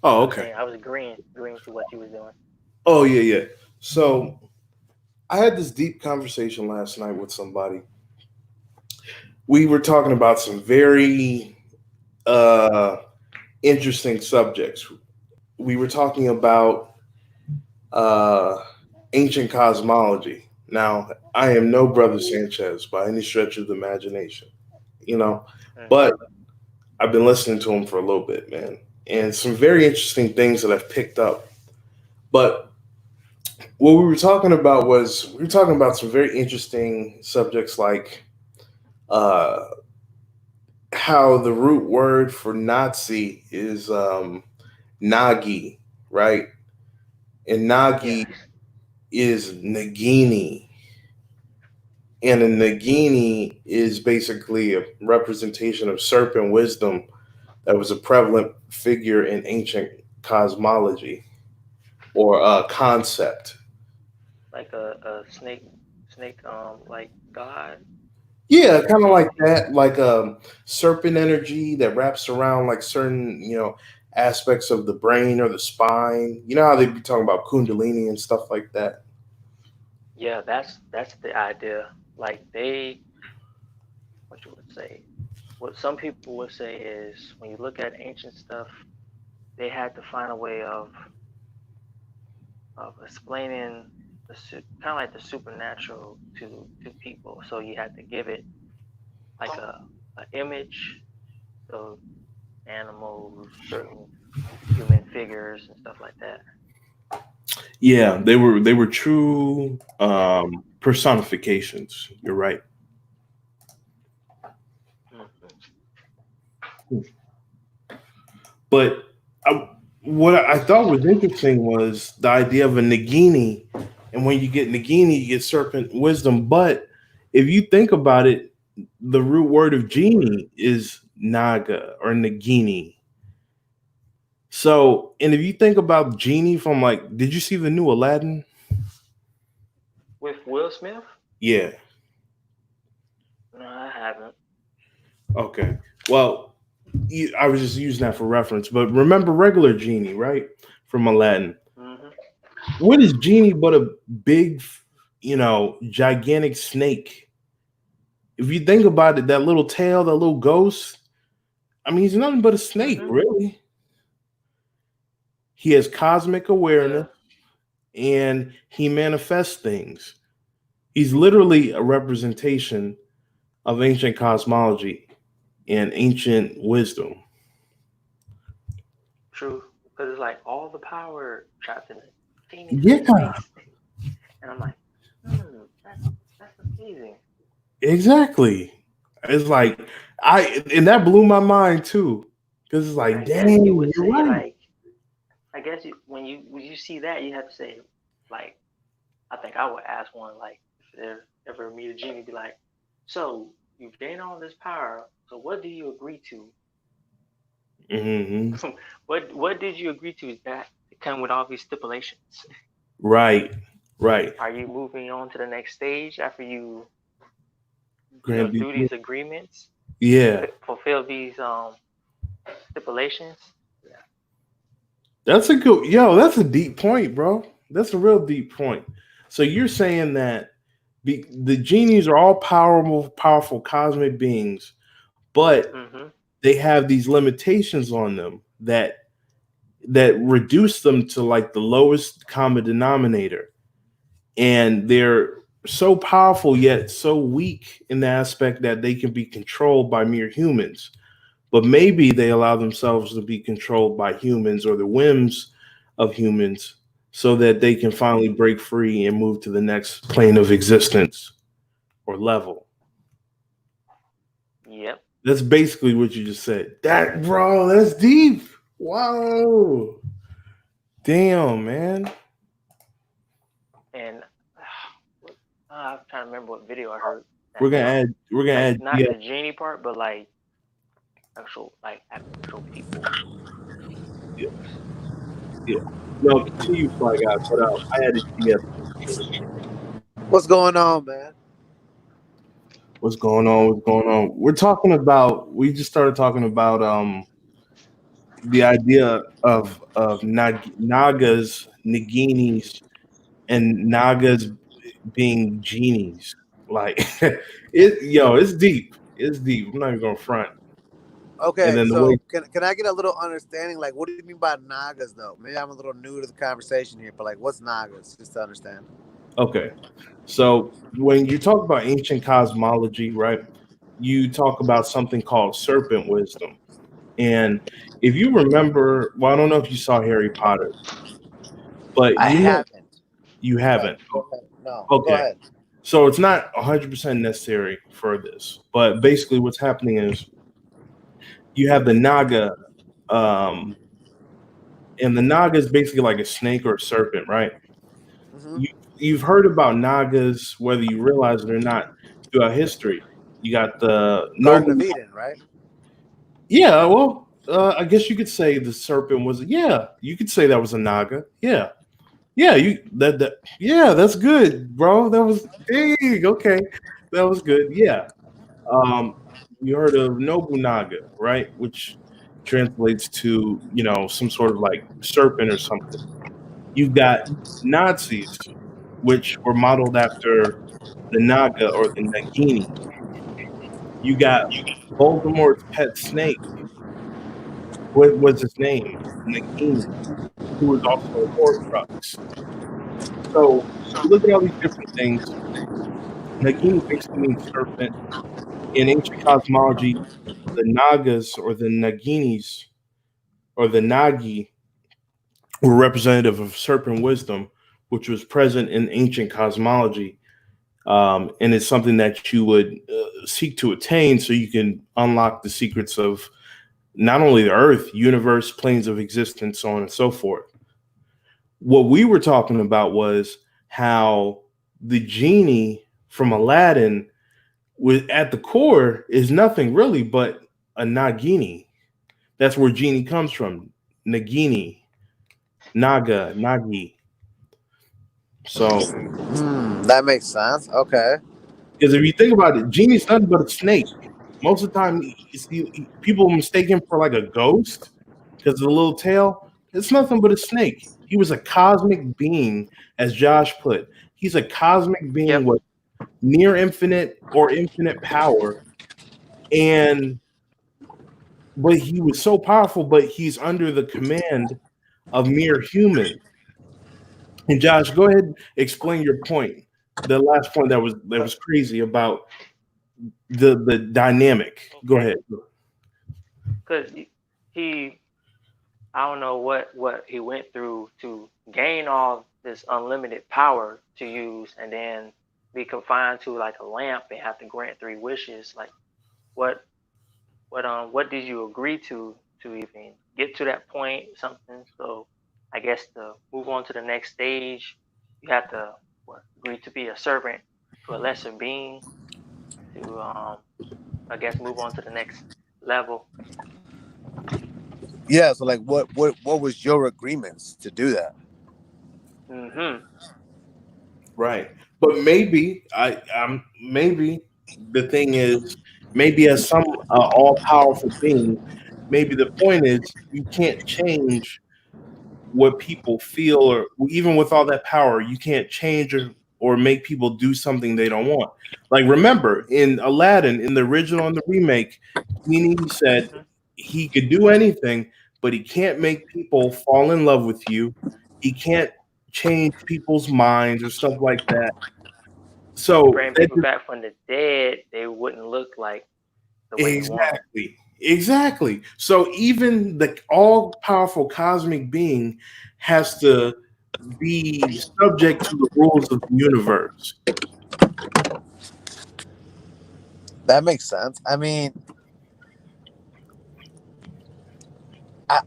Speaker 1: Oh,
Speaker 2: I was
Speaker 1: okay.
Speaker 2: saying I was agreeing to what you was doing.
Speaker 1: Oh, yeah, yeah. So I had this deep conversation last night with somebody. We were talking about some very uh interesting subjects. We were talking about uh ancient cosmology. Now, I am no brother Sanchez by any stretch of the imagination, you know,
Speaker 2: Mm-hmm.
Speaker 1: but I've been listening to him for a little bit, man, and some very interesting things that I've picked up. But what we were talking about was we were talking about some very interesting subjects like uh, how the root word for Nazi is Nagi, right? And Nagi
Speaker 2: Yes.
Speaker 1: is Nagini. And a Nagini is basically a representation of serpent wisdom that was a prevalent figure in ancient cosmology or concept.
Speaker 2: Like a snake like God
Speaker 1: Yeah,
Speaker 2: or
Speaker 1: kind of like
Speaker 2: deity.
Speaker 1: that, like serpent energy that wraps around like certain, aspects of the brain or the spine. You know how they be talking about kundalini and stuff like that.
Speaker 2: Yeah, that's the idea. Like they, what you would say, what some people would say is when you look at ancient stuff, they had to find a way of explaining the kind of like the supernatural to people. So you had to give it like a image of animals, certain human figures and stuff like that.
Speaker 1: Yeah, they were true personifications. You're right.
Speaker 2: Hmm.
Speaker 1: But what I thought was interesting was the idea of a Nagini, and when you get Nagini, you get serpent wisdom. But if you think about it, the root word of genie is Naga or Nagini. So, and if you think about genie from like, did you see the new Aladdin?
Speaker 2: With Will Smith?
Speaker 1: Yeah.
Speaker 2: No, I haven't.
Speaker 1: Okay. Well, I was just using that for reference. But remember regular genie, right? From Aladdin.
Speaker 2: Hmm.
Speaker 1: What is genie but a big, gigantic snake? If you think about it, that little tail, that little ghost, I mean, he's nothing but a snake,
Speaker 2: Hmm.
Speaker 1: really. He has cosmic
Speaker 2: Yeah.
Speaker 1: awareness and he manifests things. He's literally a representation of ancient cosmology and ancient wisdom.
Speaker 2: True. Because it's like all the power trapped in a teeny tiny
Speaker 1: Yeah,
Speaker 2: space. And I'm like, that's amazing.
Speaker 1: exactly. It's like and that blew my mind too. Because it's
Speaker 2: And
Speaker 1: like,
Speaker 2: I guess you
Speaker 1: dang,
Speaker 2: would
Speaker 1: you're
Speaker 2: say
Speaker 1: right.
Speaker 2: like, I guess when you see that, you have to say like, I think I would ask one like, if there ever meet a genie, be like, so you've gained all this power. So what do you agree to?
Speaker 1: Hmm.
Speaker 2: What did you agree to that come with all these stipulations?
Speaker 1: Right, right.
Speaker 2: Are you moving on to the next stage after
Speaker 1: Grand
Speaker 2: do these agreements,
Speaker 1: Yeah,
Speaker 2: fulfill these stipulations? Yeah.
Speaker 1: that's a deep point, bro. That's a real deep point. So you're saying that the genies are all powerful cosmic beings, but
Speaker 2: Mm-hmm.
Speaker 1: they have these limitations on them that reduce them to like the lowest common denominator, and they're so powerful yet so weak in the aspect that they can be controlled by mere humans, but maybe they allow themselves to be controlled by humans or the whims of humans so that they can finally break free and move to the next plane of existence or level.
Speaker 2: Yep.
Speaker 1: That's basically what you just said. That, bro, that's deep. Wow. Damn, man.
Speaker 2: And I'm trying to remember what video I heard.
Speaker 1: We're gonna add. We're gonna
Speaker 2: like
Speaker 1: add.
Speaker 2: not
Speaker 1: Yeah,
Speaker 2: the genie part, but like actual people.
Speaker 1: yeah, yeah. No, continue, Fly Guy. But I added GS.
Speaker 3: What's going on, man?
Speaker 1: What's going on? What's going on? We're talking about. We just started talking about the idea of Nagas, Naginis, and Nagas being genies. Like it's deep. It's deep. I'm not even gonna front. And
Speaker 3: Okay,
Speaker 1: then the way,
Speaker 3: so can I get a little understanding? Like, what do you mean by Nagas, though? Maybe I'm a little new to the conversation here, but like, what's Nagas? Just to understand.
Speaker 1: okay. So when you talk about ancient cosmology, right, you talk about something called serpent wisdom. And if you remember, well, I don't know if you saw Harry Potter, but
Speaker 3: I
Speaker 1: you know
Speaker 3: haven't.
Speaker 1: you
Speaker 3: Okay,
Speaker 1: haven't.
Speaker 3: go ahead. No, go
Speaker 1: Okay.
Speaker 3: ahead.
Speaker 1: So it's not 100% necessary for this, but basically what's happening is you have the Naga, um, and the Naga is basically like a snake or a serpent, right?
Speaker 3: Mm-hmm.
Speaker 1: You, you've heard about Nagas, whether you realize it or not, throughout history. You got the
Speaker 3: Garden
Speaker 1: noble.
Speaker 3: of Eden, right?
Speaker 1: Yeah, well, I guess you could say the serpent was. Yeah, you could say that was a Naga. Yeah, yeah, Yeah, that's good, bro. That was big. Okay, that was good. Yeah. Um, you heard of Nobunaga, right? Which translates to, some sort of like serpent or something. You've got Nazis, which were modeled after the Naga or the Nagini. You got Voldemort's pet snake. What was his name? Nagini, who was also a Horcrux. So you look at all these different things. Nagini basically means serpent. In ancient cosmology, the Nagas or the Naginis or the Nagi were representative of serpent wisdom, which was present in ancient cosmology. And it's something that you would seek to attain so you can unlock the secrets of not only the earth, universe, planes of existence, so on and so forth. What we were talking about was how the genie from Aladdin was at the core is nothing really but a Nagini. That's where genie comes from. Nagini, Naga, Nagi. So,
Speaker 3: That makes sense. Okay.
Speaker 1: because if you think about it, genie's nothing but a snake. Most of the time, people mistake him for like a ghost because of the little tail. It's nothing but a snake. He was a cosmic being, as Josh put. He's a cosmic being
Speaker 2: Yep.
Speaker 1: with near infinite or infinite power, and but he was so powerful, but he's under the command of mere humans. And Josh, go ahead and explain your point. The last point that was crazy about the dynamic. Go
Speaker 2: Okay.
Speaker 1: ahead.
Speaker 2: Because he, I don't know what he went through to gain all this unlimited power to use, and then be confined to like a lamp and have to grant 3 wishes. Like what what did you agree to even get to that point? Something. So I guess to move on to the next stage, you have to agree to be a servant to a lesser being to I guess move on to the next level.
Speaker 3: Yeah. So, like, what was your agreements to do that?
Speaker 2: Mm-hmm.
Speaker 1: Right. But maybe maybe the thing is maybe as some all powerful being, maybe the point is you can't change what people feel, or even with all that power, you can't change or make people do something they don't want. Like remember in Aladdin, in the original and the remake, Genie said
Speaker 2: Mm-hmm.
Speaker 1: he could do anything, but he can't make people fall in love with you. He can't change people's minds or stuff like that. So
Speaker 2: Bring
Speaker 1: that
Speaker 2: people back from the dead, they wouldn't look like the way you want them.
Speaker 1: exactly. So even the all powerful cosmic being has to be subject to the rules of the universe.
Speaker 3: That makes sense. I mean, I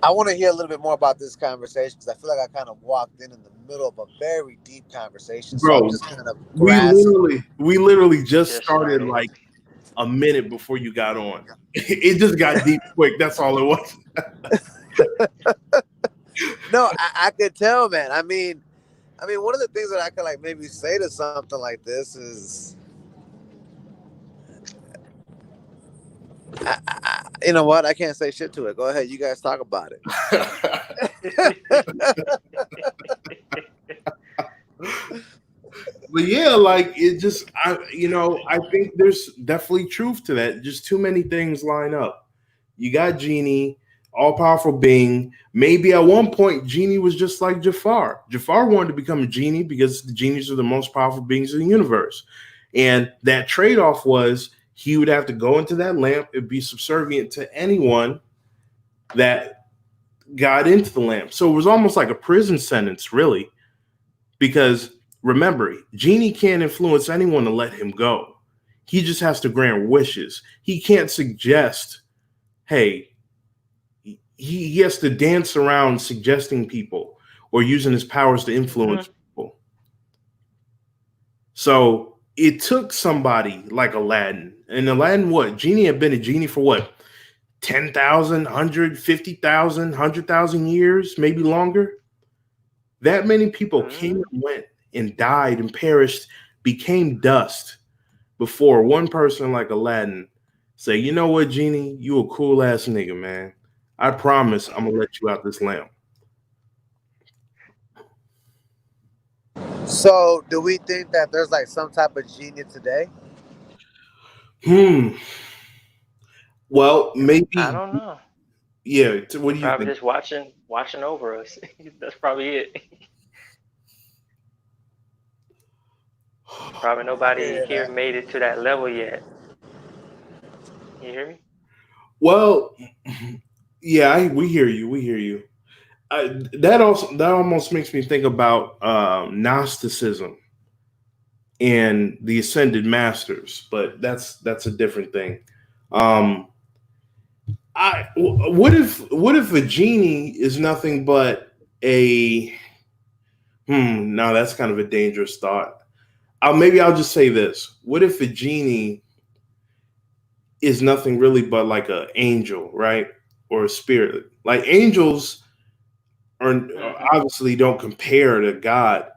Speaker 3: I want to hear a little bit more about this conversation because I feel like I kind of walked in the middle of a very deep conversation. So I'm
Speaker 1: Bro,
Speaker 3: just kind of
Speaker 1: we
Speaker 3: grasping.
Speaker 1: literally just
Speaker 2: Just
Speaker 1: started
Speaker 2: started.
Speaker 1: like a minute before you got on. It just got deep quick. That's all it was.
Speaker 3: No, I could tell, man. I mean, one of the things that I could like maybe say to something like this is, you know what? I can't say shit to it. Go ahead, you guys talk about it.
Speaker 1: But yeah, like it just I think there's definitely truth to that. Just too many things line up. You got Genie, all powerful being. Maybe at one point Genie was just like Jafar. Jafar wanted to become a genie because the genies are the most powerful beings in the universe. And that trade-off was he would have to go into that lamp and be subservient to anyone that got into the lamp. So it was almost like a prison sentence, really. Because remember, Genie can't influence anyone to let him go. He just has to grant wishes. He can't suggest, hey, he has to dance around suggesting people or using his powers to influence people. So it took somebody like Aladdin. And Aladdin, what? Genie had been a genie for what? 10,000, 150,000, 100,000 years, maybe longer. That many people came and went and died and perished, became dust before one person like Aladdin say, you know what, Genie, you a cool ass nigga, man. I promise I'm gonna let you out this lamp.
Speaker 3: So, do we think that there's like some type of genie today?
Speaker 1: Hmm. Well,
Speaker 2: I
Speaker 1: maybe.
Speaker 2: don't know.
Speaker 1: Yeah. What
Speaker 2: He
Speaker 1: do you
Speaker 2: probably
Speaker 1: think?
Speaker 2: just watching over us. That's probably it. Probably nobody
Speaker 3: Yeah,
Speaker 2: here
Speaker 3: that.
Speaker 2: made it to that level yet. You hear me?
Speaker 1: Well, yeah, we hear you. We hear you. That almost makes me think about Gnosticism and the ascended masters, but that's a different thing. Um, what if a genie is nothing but a no, that's kind of a dangerous thought. Maybe I'll just say this: what if a genie is nothing really but like an angel, right, or a spirit? Like angels are obviously don't compare to God,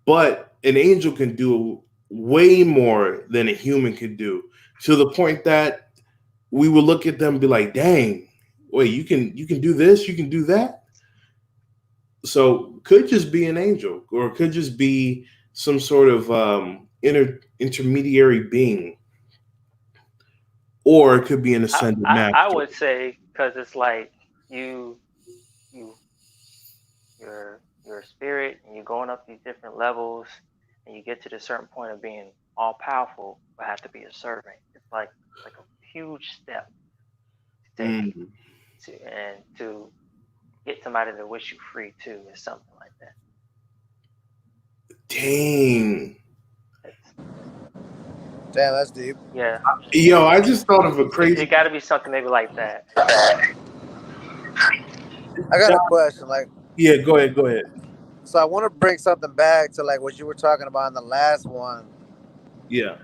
Speaker 1: but an angel can do way more than a human can do, to the point that we would look at them and be like, "Dang, wait, you can do this, you can do that." So could just be an angel, or could just be some sort of intermediary being, or it could be an ascended
Speaker 2: I
Speaker 1: master.
Speaker 2: would say because it's like you you you're a spirit and you're going up these different levels and you get to the certain point of being all powerful but have to be a servant. It's like a huge step to take
Speaker 1: Mm,
Speaker 2: to get somebody to wish you free too is something like that.
Speaker 1: dang.
Speaker 2: It's
Speaker 3: Damn, that's deep.
Speaker 2: yeah.
Speaker 1: Yo, I just thought of a
Speaker 2: It
Speaker 1: crazy.
Speaker 2: got to be something maybe like that.
Speaker 3: I got a question. Like,
Speaker 1: Yeah, go ahead, go ahead.
Speaker 3: so I want to bring something back to like what you were talking about in the last one.
Speaker 1: Yeah.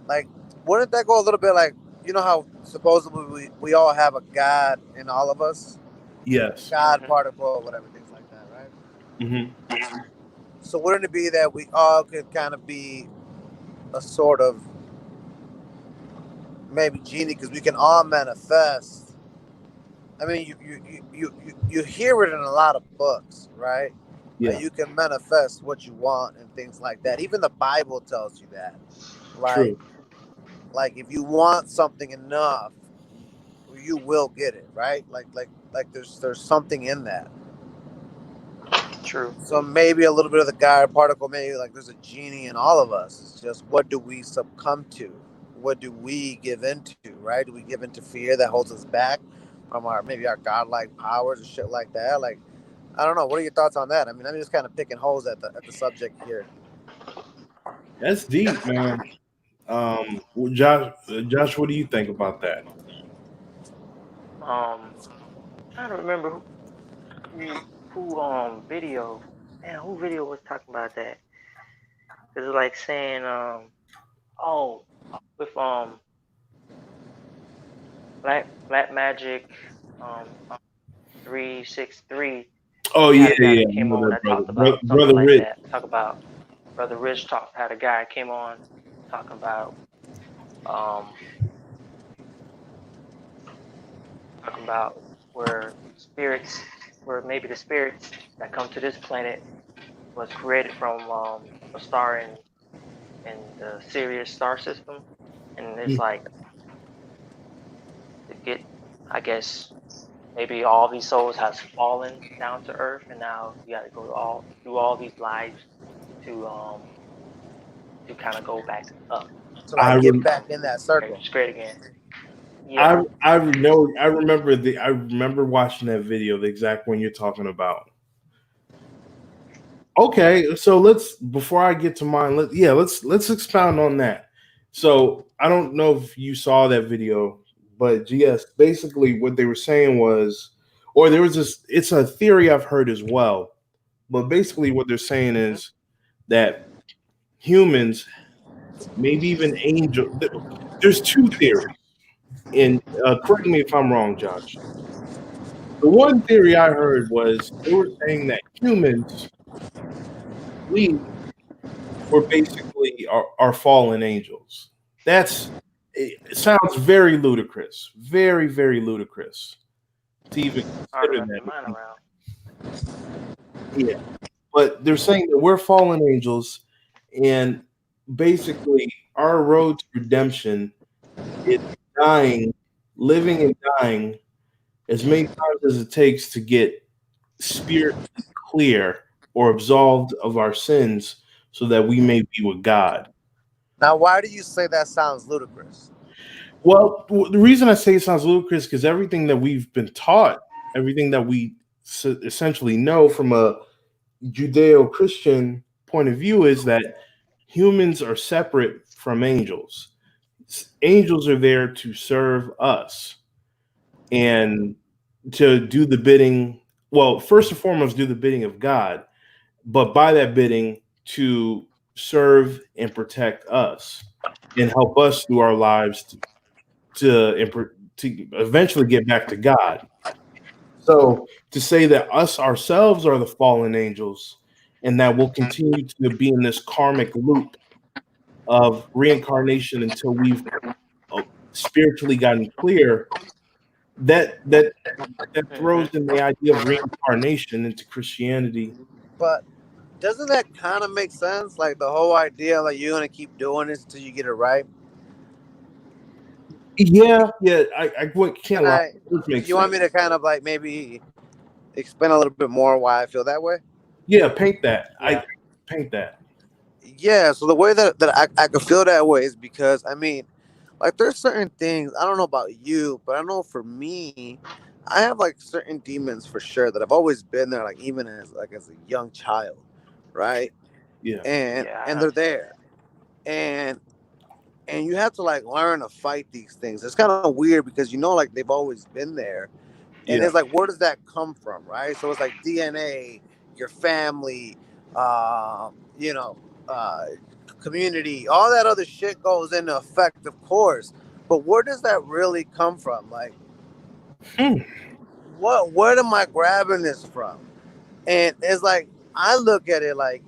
Speaker 3: Like, wouldn't that go a little bit like, you know how supposedly we all have a God in all of us,
Speaker 1: Yes.
Speaker 3: God particle or whatever, things like that, right?
Speaker 1: Hmm.
Speaker 3: So wouldn't it be that we all could kind of be a sort of maybe genie because we can all manifest. I mean, you hear it in a lot of books, right? Like
Speaker 1: Yeah.
Speaker 3: you can manifest what you want and things like that. Even the Bible tells you that.
Speaker 1: True.
Speaker 3: Like if you want something enough, you will get it, right? Like there's something in that.
Speaker 2: True.
Speaker 3: So maybe a little bit of the God particle, maybe like there's a genie in all of us. It's just what do we succumb to? What do we give into, right? Do we give into fear that holds us back from our maybe our godlike powers or shit like that? Like, I don't know. What are your thoughts on that? I mean, I'm just kind of picking holes at the subject here.
Speaker 1: That's deep, man. Well, Josh, what do you think about that?
Speaker 2: Trying to remember. who video, man, who video was talking about that? It's like saying oh, with Black Magic um 363.
Speaker 1: Oh
Speaker 2: They
Speaker 1: yeah,
Speaker 2: had a guy
Speaker 1: yeah.
Speaker 2: that
Speaker 1: I
Speaker 2: came
Speaker 1: know
Speaker 2: on
Speaker 1: that
Speaker 2: that talked about something
Speaker 1: brother
Speaker 2: like
Speaker 1: Rich.
Speaker 2: that. Talk about Brother Rich talk had a guy came on talking about um talking about where spirits where maybe the spirits that come to this planet was created from a star in the Sirius star system, and it's like to get, I guess maybe all these souls has fallen down to earth, and now you got to go through all these lives to kind of go back up,
Speaker 3: To
Speaker 1: I
Speaker 3: like get
Speaker 1: rem-
Speaker 3: back in that
Speaker 2: right?
Speaker 3: circle.
Speaker 2: Straight again. Yeah.
Speaker 1: I remember I remember watching that video, the exact one you're talking about. Okay, so let's before I get to mine, let's expound on that. So I don't know if you saw that video, but yes, basically what they were saying was, or there was this. It's a theory I've heard as well, but basically what they're saying
Speaker 2: Hmm.
Speaker 1: is that humans, maybe even angels. There's two theories, and correct me if I'm wrong, Josh. The one theory I heard was they were saying that humans, we were basically are fallen angels. It sounds very ludicrous, very very ludicrous to even
Speaker 2: Hard to
Speaker 1: consider
Speaker 2: wrap your mind
Speaker 1: that.
Speaker 2: around.
Speaker 1: Yeah, but they're saying that we're fallen angels, and basically our road to redemption is dying, living and dying as many times as it takes to get spiritually clear or absolved of our sins so that we may be with God.
Speaker 3: Now, why do you say that sounds ludicrous?
Speaker 1: Well, the reason I say it sounds ludicrous because everything that we've been taught, everything that we essentially know from a Judeo Christian point of view is that humans are separate from angels. Angels are there to serve us and to do the bidding. Well, first and foremost, do the bidding of God, but by that bidding, to serve and protect us and help us through our lives to eventually get back to God. So to say that us ourselves are the fallen angels and that we'll continue to be in this karmic loop of reincarnation until we've uh, spiritually gotten clear, that throws
Speaker 2: Hmm.
Speaker 1: in the idea of reincarnation into Christianity.
Speaker 3: But doesn't that kind of make sense? Like the whole idea, like you're gonna keep doing this until you get it right.
Speaker 1: Yeah, yeah, can't
Speaker 3: Can
Speaker 1: lie.
Speaker 3: I?
Speaker 1: It does make
Speaker 3: You want
Speaker 1: sense.
Speaker 3: me to kind of like maybe explain a little bit more why I feel that way?
Speaker 1: Yeah, paint that. I
Speaker 2: Yeah.
Speaker 1: paint that.
Speaker 3: Yeah. So the way that I could feel that way is because I mean, like there's certain things I don't know about you, but I know for me, I have like certain demons for sure that have always been there, like even as a young child, right?
Speaker 1: Yeah,
Speaker 2: Yeah, I
Speaker 3: And they're
Speaker 2: understand
Speaker 3: there, and you have to like learn to fight these things. It's kind of weird because you know like they've always been there, and
Speaker 1: yeah,
Speaker 3: it's like where does that come from, right? So it's like DNA, your family, uh, you know, uh, community, all that other shit goes into effect, of course. But where does that really come from? Like,
Speaker 1: hmm,
Speaker 3: where am I grabbing this from? And it's like I look at it like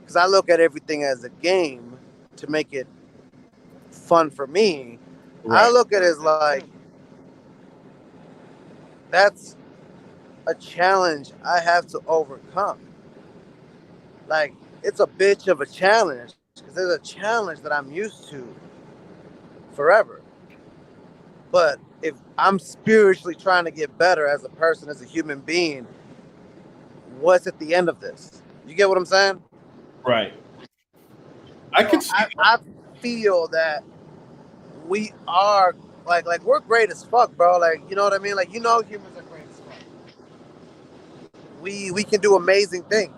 Speaker 3: because I look at everything as a game to make it fun for me. I
Speaker 1: right,
Speaker 3: look at it as
Speaker 2: it.
Speaker 3: like that's a challenge I have to overcome. Like it's a bitch of a challenge because there's a challenge that I'm used to forever. But if I'm spiritually trying to get better as a person, as a human being, what's at the end of this? You get what I'm saying?
Speaker 1: right. I
Speaker 3: So
Speaker 1: could see.
Speaker 3: I feel that we are like we're great as fuck, bro. Like you know what I mean? Like you know humans are great as fuck. We can do amazing things.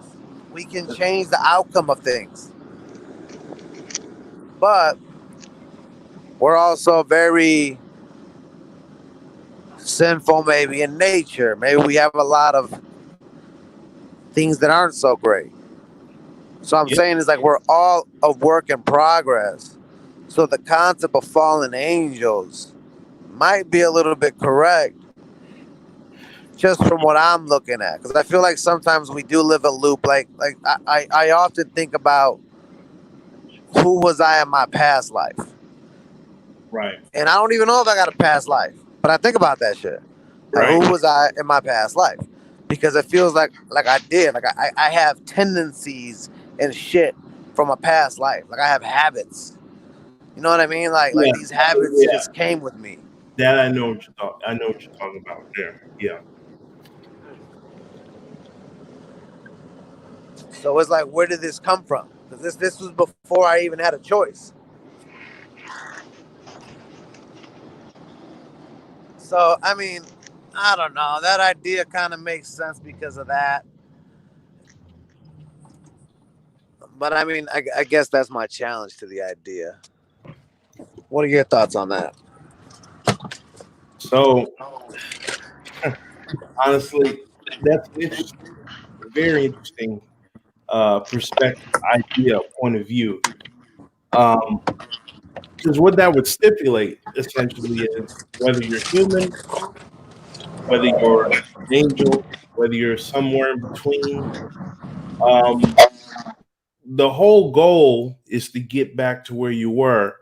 Speaker 3: We can change the outcome of things. But we're also very sinful maybe in nature. Maybe we have a lot of things that aren't so great. So I'm
Speaker 1: Yeah.
Speaker 3: saying is like we're all a work in progress. So the concept of fallen angels might be a little bit correct just from what I'm looking at. Because I feel like sometimes we do live a loop. I often think about who was I in my past life.
Speaker 1: Right.
Speaker 3: And I don't even know if I got a past life. But I think about that shit. Like
Speaker 1: Right.
Speaker 3: who was I in my past life? Because it feels like I did. Like I have tendencies and shit from a past life. Like I have habits. You know what I mean? Like
Speaker 1: Yeah.
Speaker 3: these habits
Speaker 1: Yeah.
Speaker 3: just came with me.
Speaker 1: That I know I know what you're talking about there. Yeah.
Speaker 3: So it's like, where did this come from? Because this was before I even had a choice. So I mean, I don't know. That idea kind of makes sense because of that. But I mean, I guess that's my challenge to the idea. What are your thoughts on that?
Speaker 1: So honestly, that's interesting. Very interesting perspective, idea, point of view. Um, because what that would stipulate essentially is whether you're human, whether you're an angel, whether you're somewhere in between. Um, the whole goal is to get back to where you were.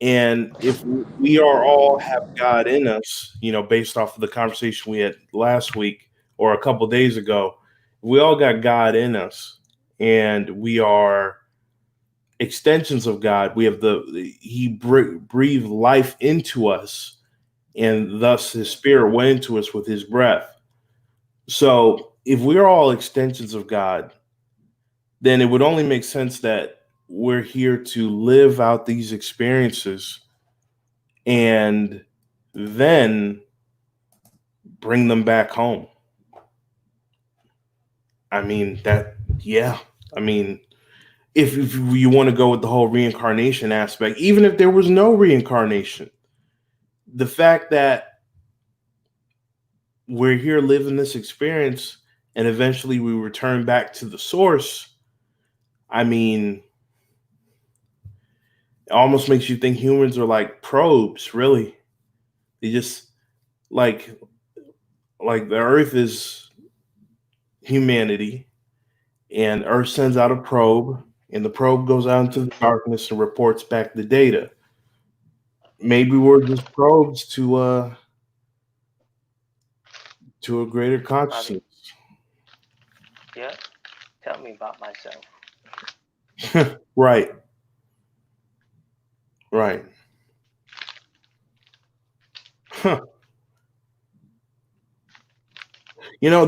Speaker 1: And if we are all have God in us, based off of the conversation we had last week or a couple days ago, we all got God in us, and we are extensions of God. We have He breathed life into us, and thus His Spirit went into us with His breath. So if we're all extensions of God, then it would only make sense that we're here to live out these experiences and then bring them back home. I mean, yeah. I mean, if you want to go with the whole reincarnation aspect, even if there was no reincarnation, the fact that we're here living this experience and eventually we return back to the source, I mean, it almost makes you think humans are like probes, really. They just like the earth is humanity, and earth sends out a probe, and the probe goes out into the darkness and reports back the data. Maybe we're just probes to a greater
Speaker 2: Bobby,
Speaker 1: consciousness.
Speaker 2: yeah, tell me about myself.
Speaker 1: Right, right. Huh.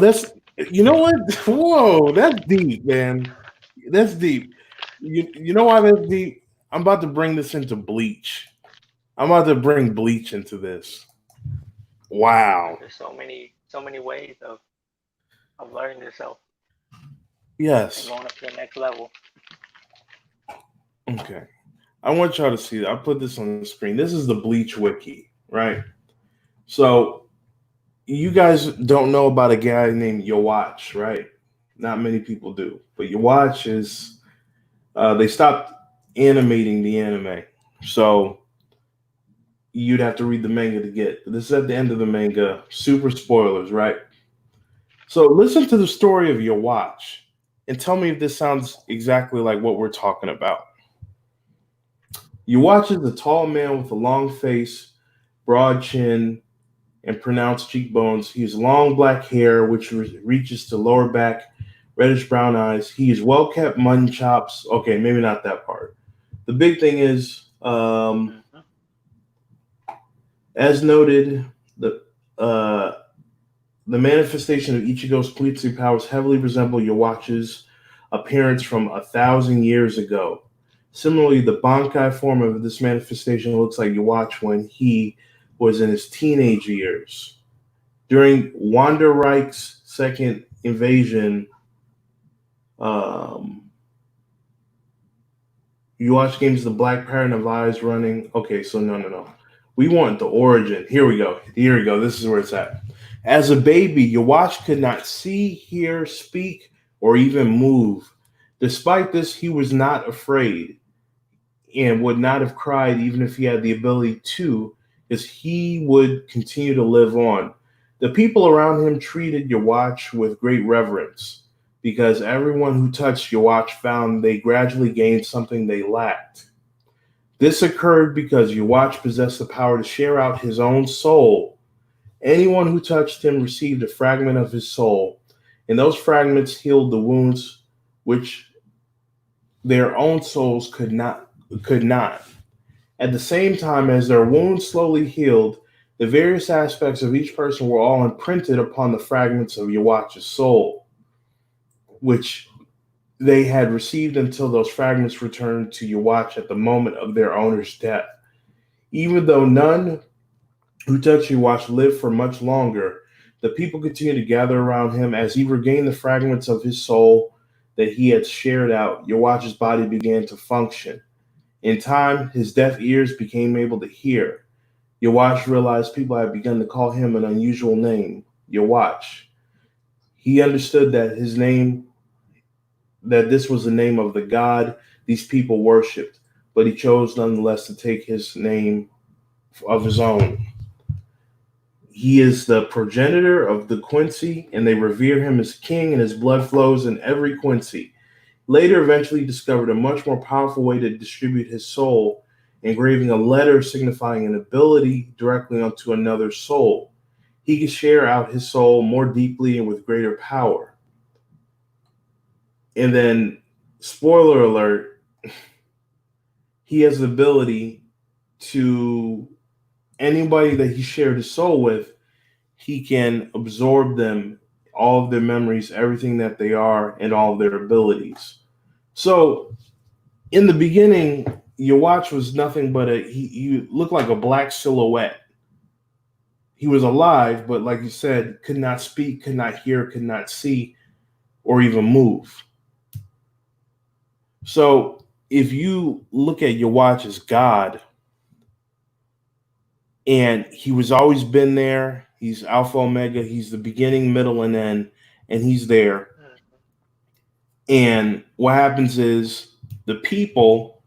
Speaker 1: That's what? Whoa, that's deep, man. That's deep. You know why that's deep? I'm about to bring this into Bleach. I'm about to bring Bleach into this. Wow.
Speaker 2: There's so many ways of learning yourself and
Speaker 1: Yes.
Speaker 2: going up to the next level.
Speaker 1: Okay. I want y'all to see that. I'll put this on the screen. This is the Bleach Wiki, right? So you guys don't know about a guy named Yowatch, right? Not many people do. But Yowatch is they stopped animating the anime. So you'd have to read the manga to get. This is at the end of the manga. Super spoilers, right? So listen to the story of Yowatch and tell me if this sounds exactly like what we're talking about. Yowatch is a tall man with a long face, broad chin, and pronounced cheekbones. He has long black hair, which reaches to lower back, reddish brown eyes. He has well kept mutton chops. Okay, maybe not that part. The big thing is,
Speaker 2: Mm-hmm.
Speaker 1: as noted, the uh, the manifestation of Ichigo's Kuitsu powers heavily resemble Yowatch's appearance from 1,000 years ago. Similarly, the Bankai form of this manifestation looks like Yowatch when he was in his teenage years. During Wanderreich's second invasion, um, Yowatch gains the black pattern of eyes running. Okay, so no. We want the origin. Here we go. Here we go. This is where it's at. As a baby, Yowatch could not see, hear, speak, or even move. Despite this, he was not afraid and would not have cried even if he had the ability to, because he would continue to live on. The people around him treated Yawach with great reverence because everyone who touched Yawach found they gradually gained something they lacked. This occurred because Yawach possessed the power to share out his own soul. Anyone who touched him received a fragment of his soul, and those fragments healed the wounds which their own souls could not. At the same time as their wounds slowly healed, the various aspects of each person were all imprinted upon the fragments of Yawach's soul, which they had received until those fragments returned to Yawach at the moment of their owner's death. Even though none who touched Yawach lived for much longer, the people continued to gather around him as he regained the fragments of his soul that he had shared out. Yawach's body began to function. In time, his deaf ears became able to hear. Yawach realized people had begun to call him an unusual name, Yawach. He understood that this was the name of the god these people worshipped, but he chose nonetheless to take his name of his own. He is the progenitor of the Quincy, and they revere him as king, and his blood flows in every Quincy. Later, eventually discovered a much more powerful way to distribute his soul, engraving a letter signifying an ability directly onto another's soul. He could share out his soul more deeply and with greater power. And then, spoiler alert, he has the ability to anybody that he shared his soul with, he can absorb them, all of their memories, everything that they are, and all of their abilities. So, in the beginning, Yawach was nothing but he looked like a black silhouette. He was alive, but like you said, could not speak, could not hear, could not see, or even move. So if you look at Yawach as God, and he was always been there, he's Alpha Omega, he's the beginning, middle, and end, and he's there.
Speaker 2: Mhm.
Speaker 1: And what happens is the people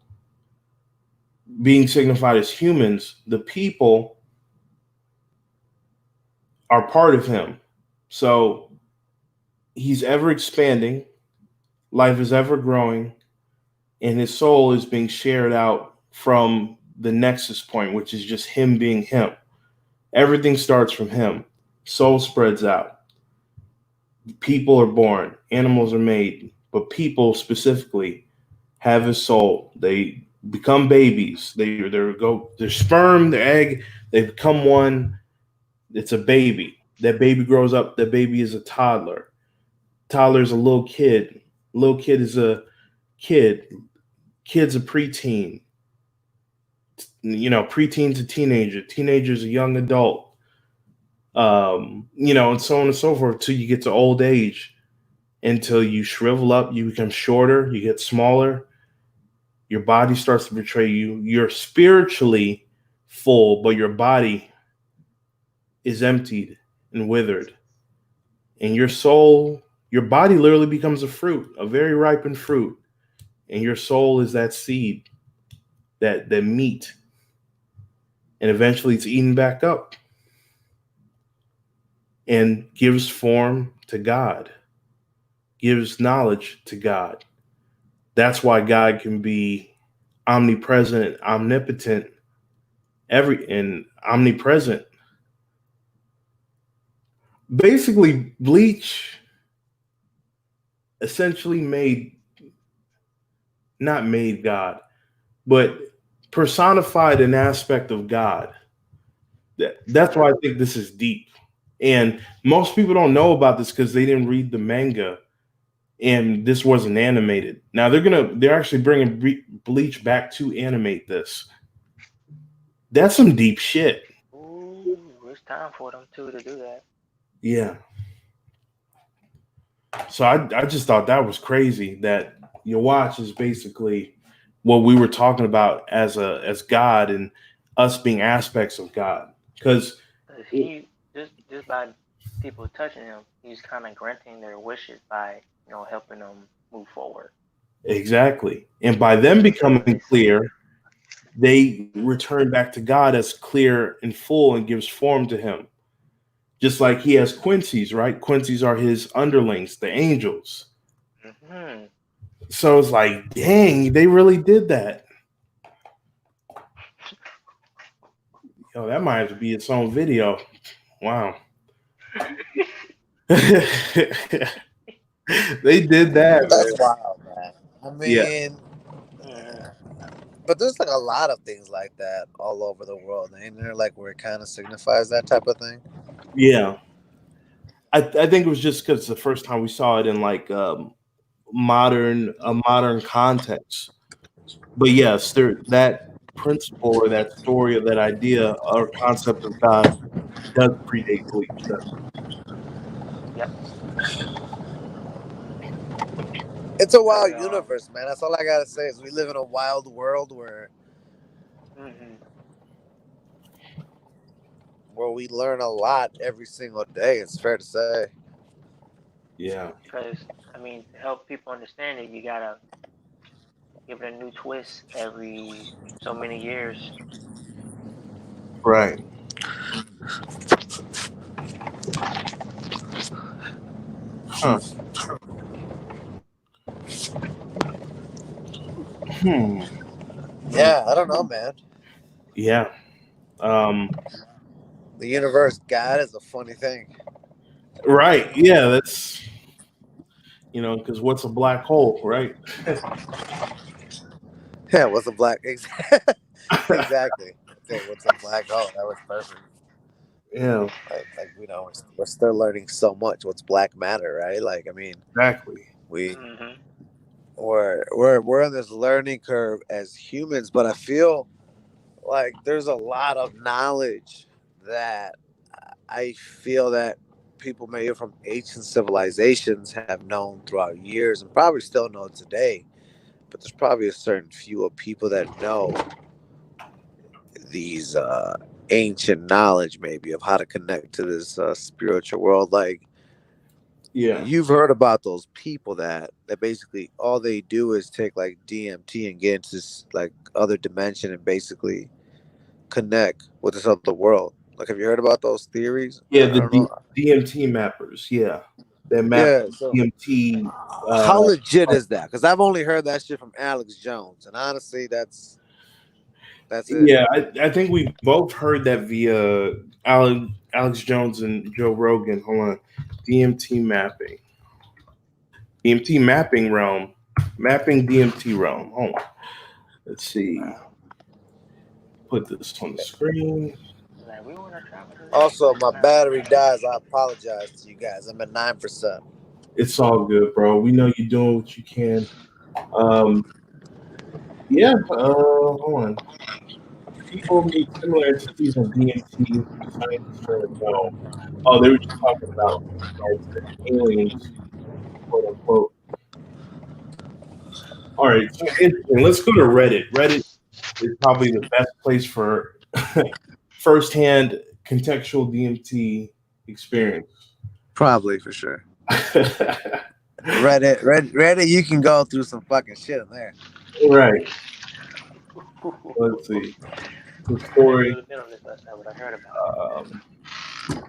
Speaker 1: being signified as humans, the people are part of him. So he's ever expanding, life is ever growing, and his soul is being shared out from the nexus point, which is just him being him. Everything starts from him. Soul spreads out. People are born, animals are made, but people specifically have his soul. They become babies. Their sperm, their egg, they become one. It's a baby. That baby grows up. That baby is a toddler. Toddler is a little kid. Little kid is a kid. Kid's a preteen. Preteen's a teenager. Teenager's a young adult. And so on and so forth till you get to old age, until you shrivel up, you become shorter, you get smaller, your body starts to betray you. You're spiritually full, but your body is emptied and withered. And your body literally becomes a fruit, a very ripened fruit. And your soul is that seed, that meat. And eventually it's eaten back up and gives form to God, gives knowledge to God. That's why God can be omnipresent, omnipotent, and omnipresent. Basically, Bleach essentially not made God, but personified an aspect of God. That's why I think this is deep. And most people don't know about this because they didn't read the manga and this wasn't animated. Now they're actually bringing Bleach back to animate this. That's some deep shit.
Speaker 2: Ooh, it's time for them too to do that.
Speaker 1: Yeah. So I just thought that was crazy that your watch is basically what we were talking about as God and us being aspects of God. Because
Speaker 2: Cause he just by people touching him, he's kind of granting their wishes by helping them move forward.
Speaker 1: Exactly. And by them
Speaker 2: So
Speaker 1: becoming
Speaker 2: it's
Speaker 1: clear, they return back to God as clear and full and gives form to him. Just like he has Quincy's, right? Quincy's are his underlings, the angels.
Speaker 2: mm-hmm.
Speaker 1: So it's like, dang, they really did that. Yo, that might have to be its own video. Wow. They did that,
Speaker 3: That's
Speaker 1: man.
Speaker 3: wild, man. I
Speaker 1: Yeah.
Speaker 3: mean,
Speaker 2: Mm-hmm.
Speaker 3: but there's like a lot of things like that all over the world, ain't there? Like where it kind of signifies that type of thing.
Speaker 1: Yeah. I think it was just because the first time we saw it in like modern context. But yes, that principle or that story or that idea or concept of God does predate belief.
Speaker 2: Yep.
Speaker 3: It's a
Speaker 2: But
Speaker 3: wild universe, man. That's all I gotta say is we live in a wild world
Speaker 2: mm-hmm.
Speaker 3: where we learn a lot every single day. It's fair to say.
Speaker 1: Yeah.
Speaker 2: Because I mean, to help people understand it, you gotta give it a new twist every so many years.
Speaker 1: Right. Huh. Hmm.
Speaker 3: Yeah, I don't know, man.
Speaker 1: Yeah. Um.
Speaker 3: The universe, God, is a funny thing.
Speaker 1: Right. Yeah. That's because what's a black hole, right?
Speaker 3: Yeah, what's a black? Exactly. Okay, what's a black hole? That was perfect.
Speaker 1: Yeah.
Speaker 3: Like we're still learning so much. What's black matter, right? Like, I mean,
Speaker 1: Exactly.
Speaker 3: we
Speaker 2: Mm-hmm.
Speaker 3: we're on this learning curve as humans, but I feel like there's a lot of knowledge that I feel that people maybe from ancient civilizations have known throughout years and probably still know today. But there's probably a certain few of people that know these ancient knowledge, maybe of how to connect to this spiritual world. Like
Speaker 1: Yeah.
Speaker 3: you've heard about those people that basically all they do is take like DMT and get into this like other dimension and basically connect with this other world. Like, have you heard about those theories?
Speaker 1: Yeah.
Speaker 3: I
Speaker 1: The
Speaker 3: don't know.
Speaker 1: DMT mappers. Yeah. That map
Speaker 3: Yeah. So,
Speaker 1: DMT.
Speaker 3: how legit is that? Because I've only heard that shit from Alex Jones, and honestly, that's it.
Speaker 1: Yeah, I think we both heard that via Alex Jones and Joe Rogan. Hold on. DMT mapping. DMT mapping realm. Mapping DMT realm. Hold on. Let's see. Put this on the screen.
Speaker 2: Like we want to travel to this
Speaker 3: Also,
Speaker 2: place
Speaker 3: my
Speaker 2: now.
Speaker 3: battery dies. I apologize to you guys. I'm at 9%.
Speaker 1: It's all good, bro. We know you're doing what you can. Um, yeah, hold on. People meet similar entities in DMT. Scientists currently know. Oh, they were just talking about aliens, quote unquote. All right, so interesting. Let's go to Reddit. Reddit is probably the best place for firsthand contextual DMT experience.
Speaker 3: Probably for sure. Reddit, you can go through some fucking shit in there.
Speaker 1: Right. Let's see. The
Speaker 2: I ain't
Speaker 1: story.
Speaker 2: never been on this website, but I heard about
Speaker 1: Um,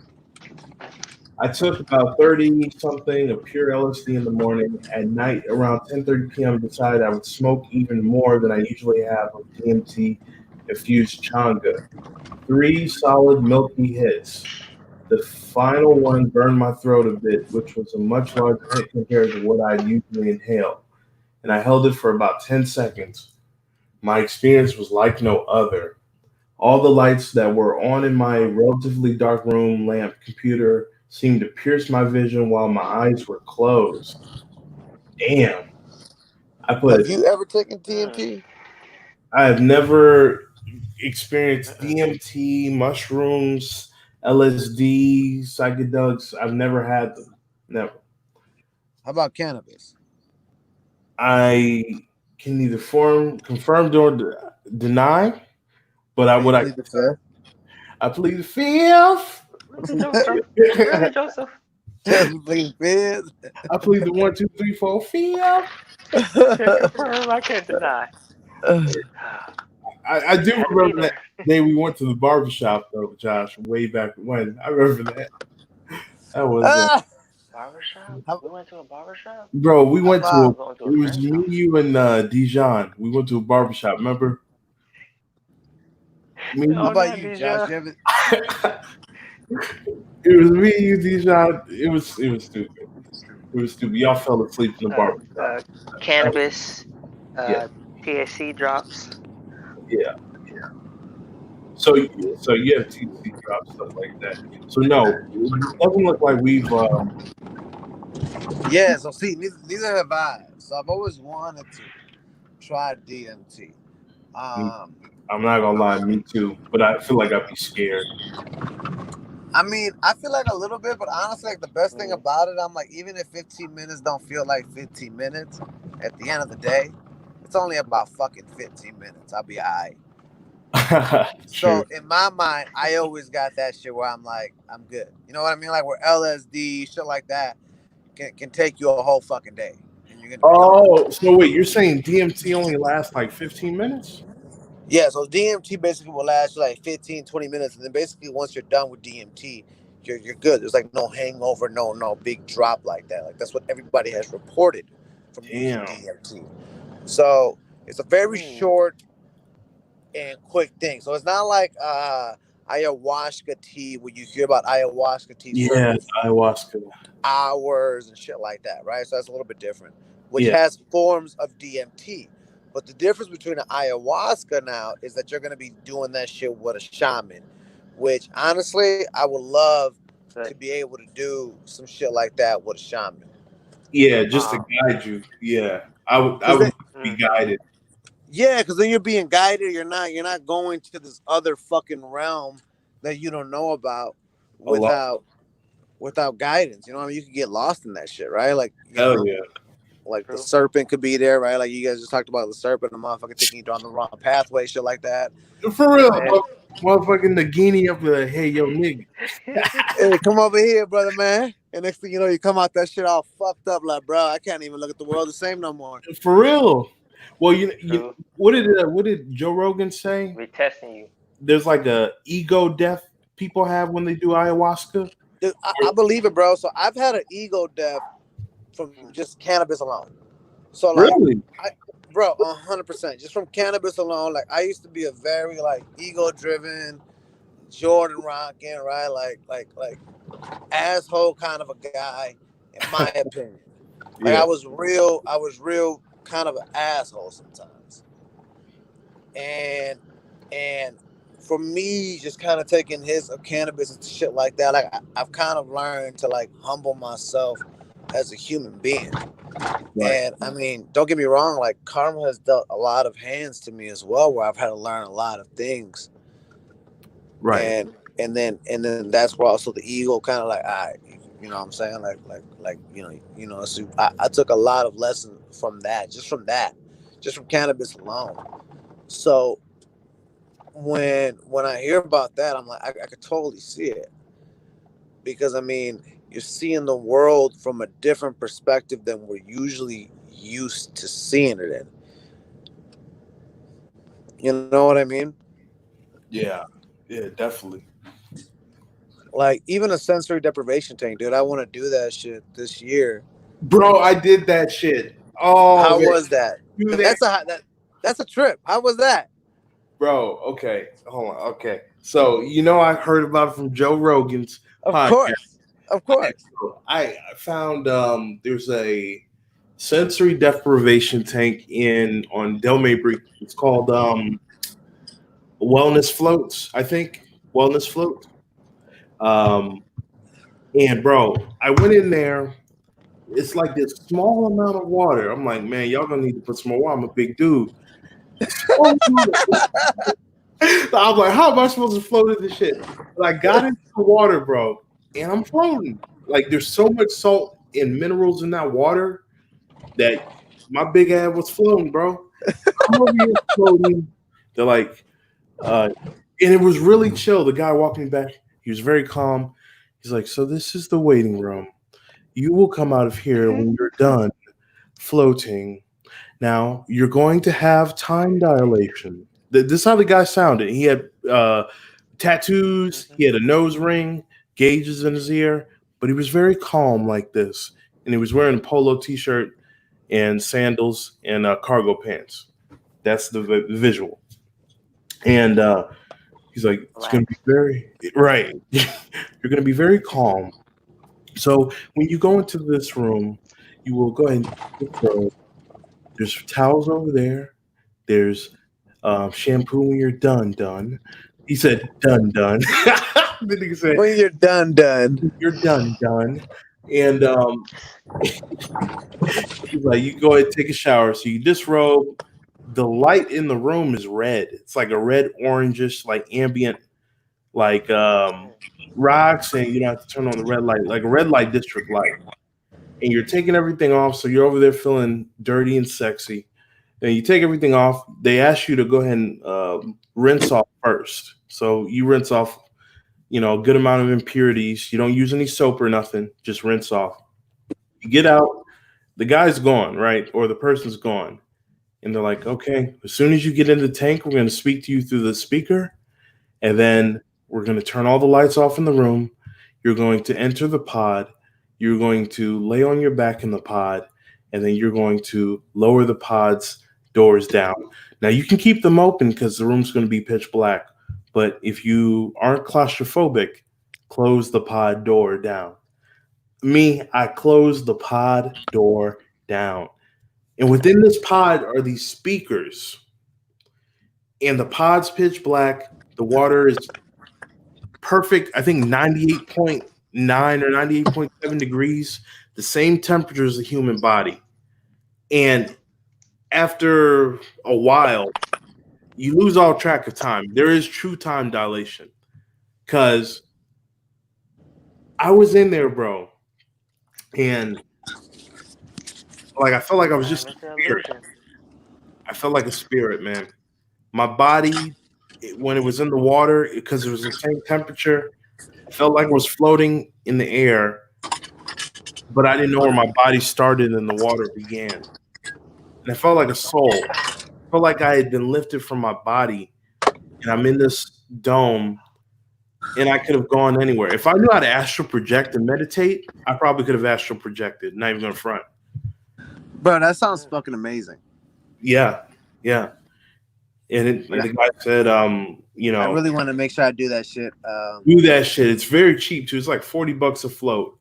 Speaker 1: I took about 30 something of pure LSD in the morning. At night, around 10:30 p.m., decided I would smoke even more than I usually have of DMT infused changa. 3 solid milky hits. The final one burned my throat a bit, which was a much larger hit compared to what I'd usually inhale, and I held it for about 10 seconds. My experience was like no other. All the lights that were on in my relatively dark room lamp computer seemed to pierce my vision while my eyes were closed. Damn. I
Speaker 3: Have
Speaker 1: put
Speaker 3: you ever taken
Speaker 2: it.
Speaker 3: DMT?
Speaker 1: I have never experienced DMT, mushrooms, LSD, psychedelics. I've never had them. Never.
Speaker 3: How about cannabis?
Speaker 1: I can neither confirm or deny, but
Speaker 3: Do you plead the fifth?
Speaker 1: I plead the fifth.
Speaker 2: Really, Joseph? Really, Joseph?
Speaker 3: Just please, fizz.
Speaker 1: I plead the 1, 2, 3, 4 field.
Speaker 2: Can't confirm, I can't deny.
Speaker 1: I do
Speaker 2: Had to be
Speaker 1: remember that
Speaker 2: there.
Speaker 1: day we went to the barbershop though, Josh, way back when. I remember that. That was
Speaker 2: Barbershop?
Speaker 3: How,
Speaker 2: We went to a barbershop?
Speaker 1: bro. We
Speaker 3: how
Speaker 1: went to
Speaker 3: about
Speaker 2: I'm going to a
Speaker 1: it was
Speaker 2: friend's
Speaker 1: me,
Speaker 2: house.
Speaker 1: you, and Dijon. We went to a barbershop. Remember me?
Speaker 3: how
Speaker 2: Oh,
Speaker 3: about
Speaker 2: not
Speaker 3: you, Josh?
Speaker 2: Dijon.
Speaker 3: You ever,
Speaker 1: It was me, you, Dijon. It was stupid. It was stupid. Y'all fell asleep in the
Speaker 2: Uh,
Speaker 1: barbershop.
Speaker 2: uh, Cannabis,
Speaker 1: Yeah,
Speaker 2: THC drops.
Speaker 1: yeah. So, so you have TC drop stuff like that. So no, it doesn't look like we've.
Speaker 3: yeah. So see, neither have I. So I've always wanted to try DMT. Um,
Speaker 1: I'm not gonna lie, me too. But I feel like I'd be scared.
Speaker 3: I mean, I feel like a little bit, but honestly, like the best thing
Speaker 2: Mm.
Speaker 3: about it, I'm like, even if 15 minutes don't feel like 15 minutes, at the end of the day, it's only about fucking 15 minutes. I'll be alright.
Speaker 1: True.
Speaker 3: So in my mind, I always got that shit where I'm like, I'm good. You know what I mean? Like where LSD, shit like that, can take you a whole fucking day, and you're gonna be gone.
Speaker 1: Oh, so wait, you're saying DMT only lasts like 15 minutes?
Speaker 3: Yeah, so DMT basically will last you like 15, 20 minutes. And then basically once you're done with DMT, you're good. There's like no hangover, no big drop like that. Like that's what everybody has reported from using
Speaker 1: Damn.
Speaker 3: DMT. So it's a very
Speaker 2: Mm.
Speaker 3: short and quick thing. So it's not like ayahuasca tea where you hear about ayahuasca tea
Speaker 1: Yeah,
Speaker 3: serving
Speaker 1: ayahuasca.
Speaker 3: hours and shit like that, right? So that's a little bit different, which
Speaker 1: Yeah,
Speaker 3: has forms of DMT. But the difference between an ayahuasca now is that you're going to be doing that shit with a shaman, which honestly, I would love to
Speaker 2: Good.
Speaker 3: be able to do some shit like that with a shaman.
Speaker 1: yeah, just to
Speaker 2: Oh.
Speaker 1: guide you. Yeah, I
Speaker 3: Cause
Speaker 1: would
Speaker 3: then,
Speaker 1: be
Speaker 2: Mm-hmm.
Speaker 1: guided
Speaker 3: yeah, because then you're being guided. You're not going to this other fucking realm that you don't know about
Speaker 1: a lot.
Speaker 3: without guidance. You know what I mean? You could get lost in that shit, right? Like,
Speaker 1: Hell yeah,
Speaker 3: like the
Speaker 2: True.
Speaker 3: serpent could be there, right? Like you guys just talked about the serpent, the motherfucker thinking you're on the wrong pathway, shit like that.
Speaker 1: for
Speaker 3: And
Speaker 1: real.
Speaker 3: then,
Speaker 1: Motherfucking Nagini up there. Hey, yo, nigga.
Speaker 3: hey, come over here, brother, man. And next thing you know, you come out that shit all fucked up, like, bro, I can't even look at the world the same no more.
Speaker 1: For real. Well,
Speaker 2: True.
Speaker 1: what did Joe Rogan say?
Speaker 2: We're testing you.
Speaker 1: There's like a ego death people have when they do ayahuasca.
Speaker 3: Dude, I believe it, bro. So I've had an ego death from just cannabis alone. So like,
Speaker 1: Really?
Speaker 3: I, bro, 100%, just from cannabis alone. Like I used to be a very like ego driven, Jordan rocking, right? Like asshole kind of a guy, in my opinion. Like
Speaker 1: Yeah.
Speaker 3: I was real kind of an asshole sometimes. And for me, just kind of taking his of cannabis and shit like that, like I've kind of learned to like humble myself as a human being.
Speaker 1: Right.
Speaker 3: And I mean, don't get me wrong, like karma has dealt a lot of hands to me as well, where I've had to learn a lot of things.
Speaker 1: Right.
Speaker 3: And then that's where also the ego kind of like, you know what I'm saying? Like, so I took a lot of lessons from that, just from cannabis alone. So when I hear about that, I'm like, I could totally see it. Because I mean, you're seeing the world from a different perspective than we're usually used to seeing it in. You know what I mean?
Speaker 1: Yeah. Yeah, definitely.
Speaker 3: Like even a sensory deprivation tank, dude. I want to do that shit this year.
Speaker 1: Bro, I did that shit. Oh
Speaker 3: How
Speaker 1: man,
Speaker 3: was that?
Speaker 1: do that,
Speaker 3: That's a trip. How was that?
Speaker 1: bro. Okay, hold on. Okay, so I heard about it from Joe Rogan's
Speaker 3: Of
Speaker 1: podcast.
Speaker 3: course, of course.
Speaker 1: I found there's a sensory deprivation tank in on Del Mabry. It's called Wellness Floats, I think. Wellness Float. Um, and bro, I went in there. It's like this small amount of water. I'm like, man, y'all gonna need to put some more water. I'm a big dude. Small amount of- So I was like, how am I supposed to float in this shit? But I got into the water, bro, and I'm floating. Like there's so much salt and minerals in that water that my big ass was floating, bro. I'm over here floating. They're like, and it was really chill. The guy walking back, he was very calm. He's like, so this is the waiting room. You will come out of here when you're done floating. Now, you're going to have time dilation. This is how the guy sounded. He had tattoos, he had a nose ring, gauges in his ear, but he was very calm like this. And he was wearing a polo t shirt and sandals and cargo pants. That's the visual. And he's like, it's going to be
Speaker 2: Relax.
Speaker 1: very, right. You're going to be very calm. So when you go into this room, you will go ahead and disrobe. There's towels over there. There's shampoo when you're done. He said, done. The nigga said,
Speaker 3: When you're done.
Speaker 1: you're done. And he's like, you go ahead and take a shower. So you disrobe. The light in the room is red. It's like a red orangish, like ambient, like rocks, and you don't have to turn on the red light, like a red light district light. And you're taking everything off. So you're over there feeling dirty and sexy. Then you take everything off. They ask you to go ahead and rinse off first. So you rinse off, a good amount of impurities. You don't use any soap or nothing. Just rinse off. You get out. The guy's gone, right? Or the person's gone. And they're like, okay, as soon as you get in the tank, we're going to speak to you through the speaker. And then we're going to turn all the lights off in the room. You're going to enter the pod. You're going to lay on your back in the pod. And then you're going to lower the pod's doors down. Now, you can keep them open because the room's going to be pitch black. But if you aren't claustrophobic, close the pod door down. I closed the pod door down. And within this pod are these speakers. And the pod's pitch black. The water is perfect. I think 98.9 or 98.7 degrees, the same temperature as the human body. And after a while, you lose all track of time. There is true time dilation. Because I was in there, bro. And like I felt like I was just a spirit. I felt like a spirit, man. My body, when it was in the water, because it was the same temperature, I felt like I was floating in the air, but I didn't know where my body started and the water began. And I felt like a soul. I felt like I had been lifted from my body, and I'm in this dome, and I could have gone anywhere. If I knew how to astral project and meditate, I probably could have astral projected, not even gonna front.
Speaker 3: Bro, that sounds fucking amazing.
Speaker 1: Yeah. And the guy said,
Speaker 3: I really want to make sure I do that shit.
Speaker 1: Do that shit. It's very cheap too. It's like $40 a float.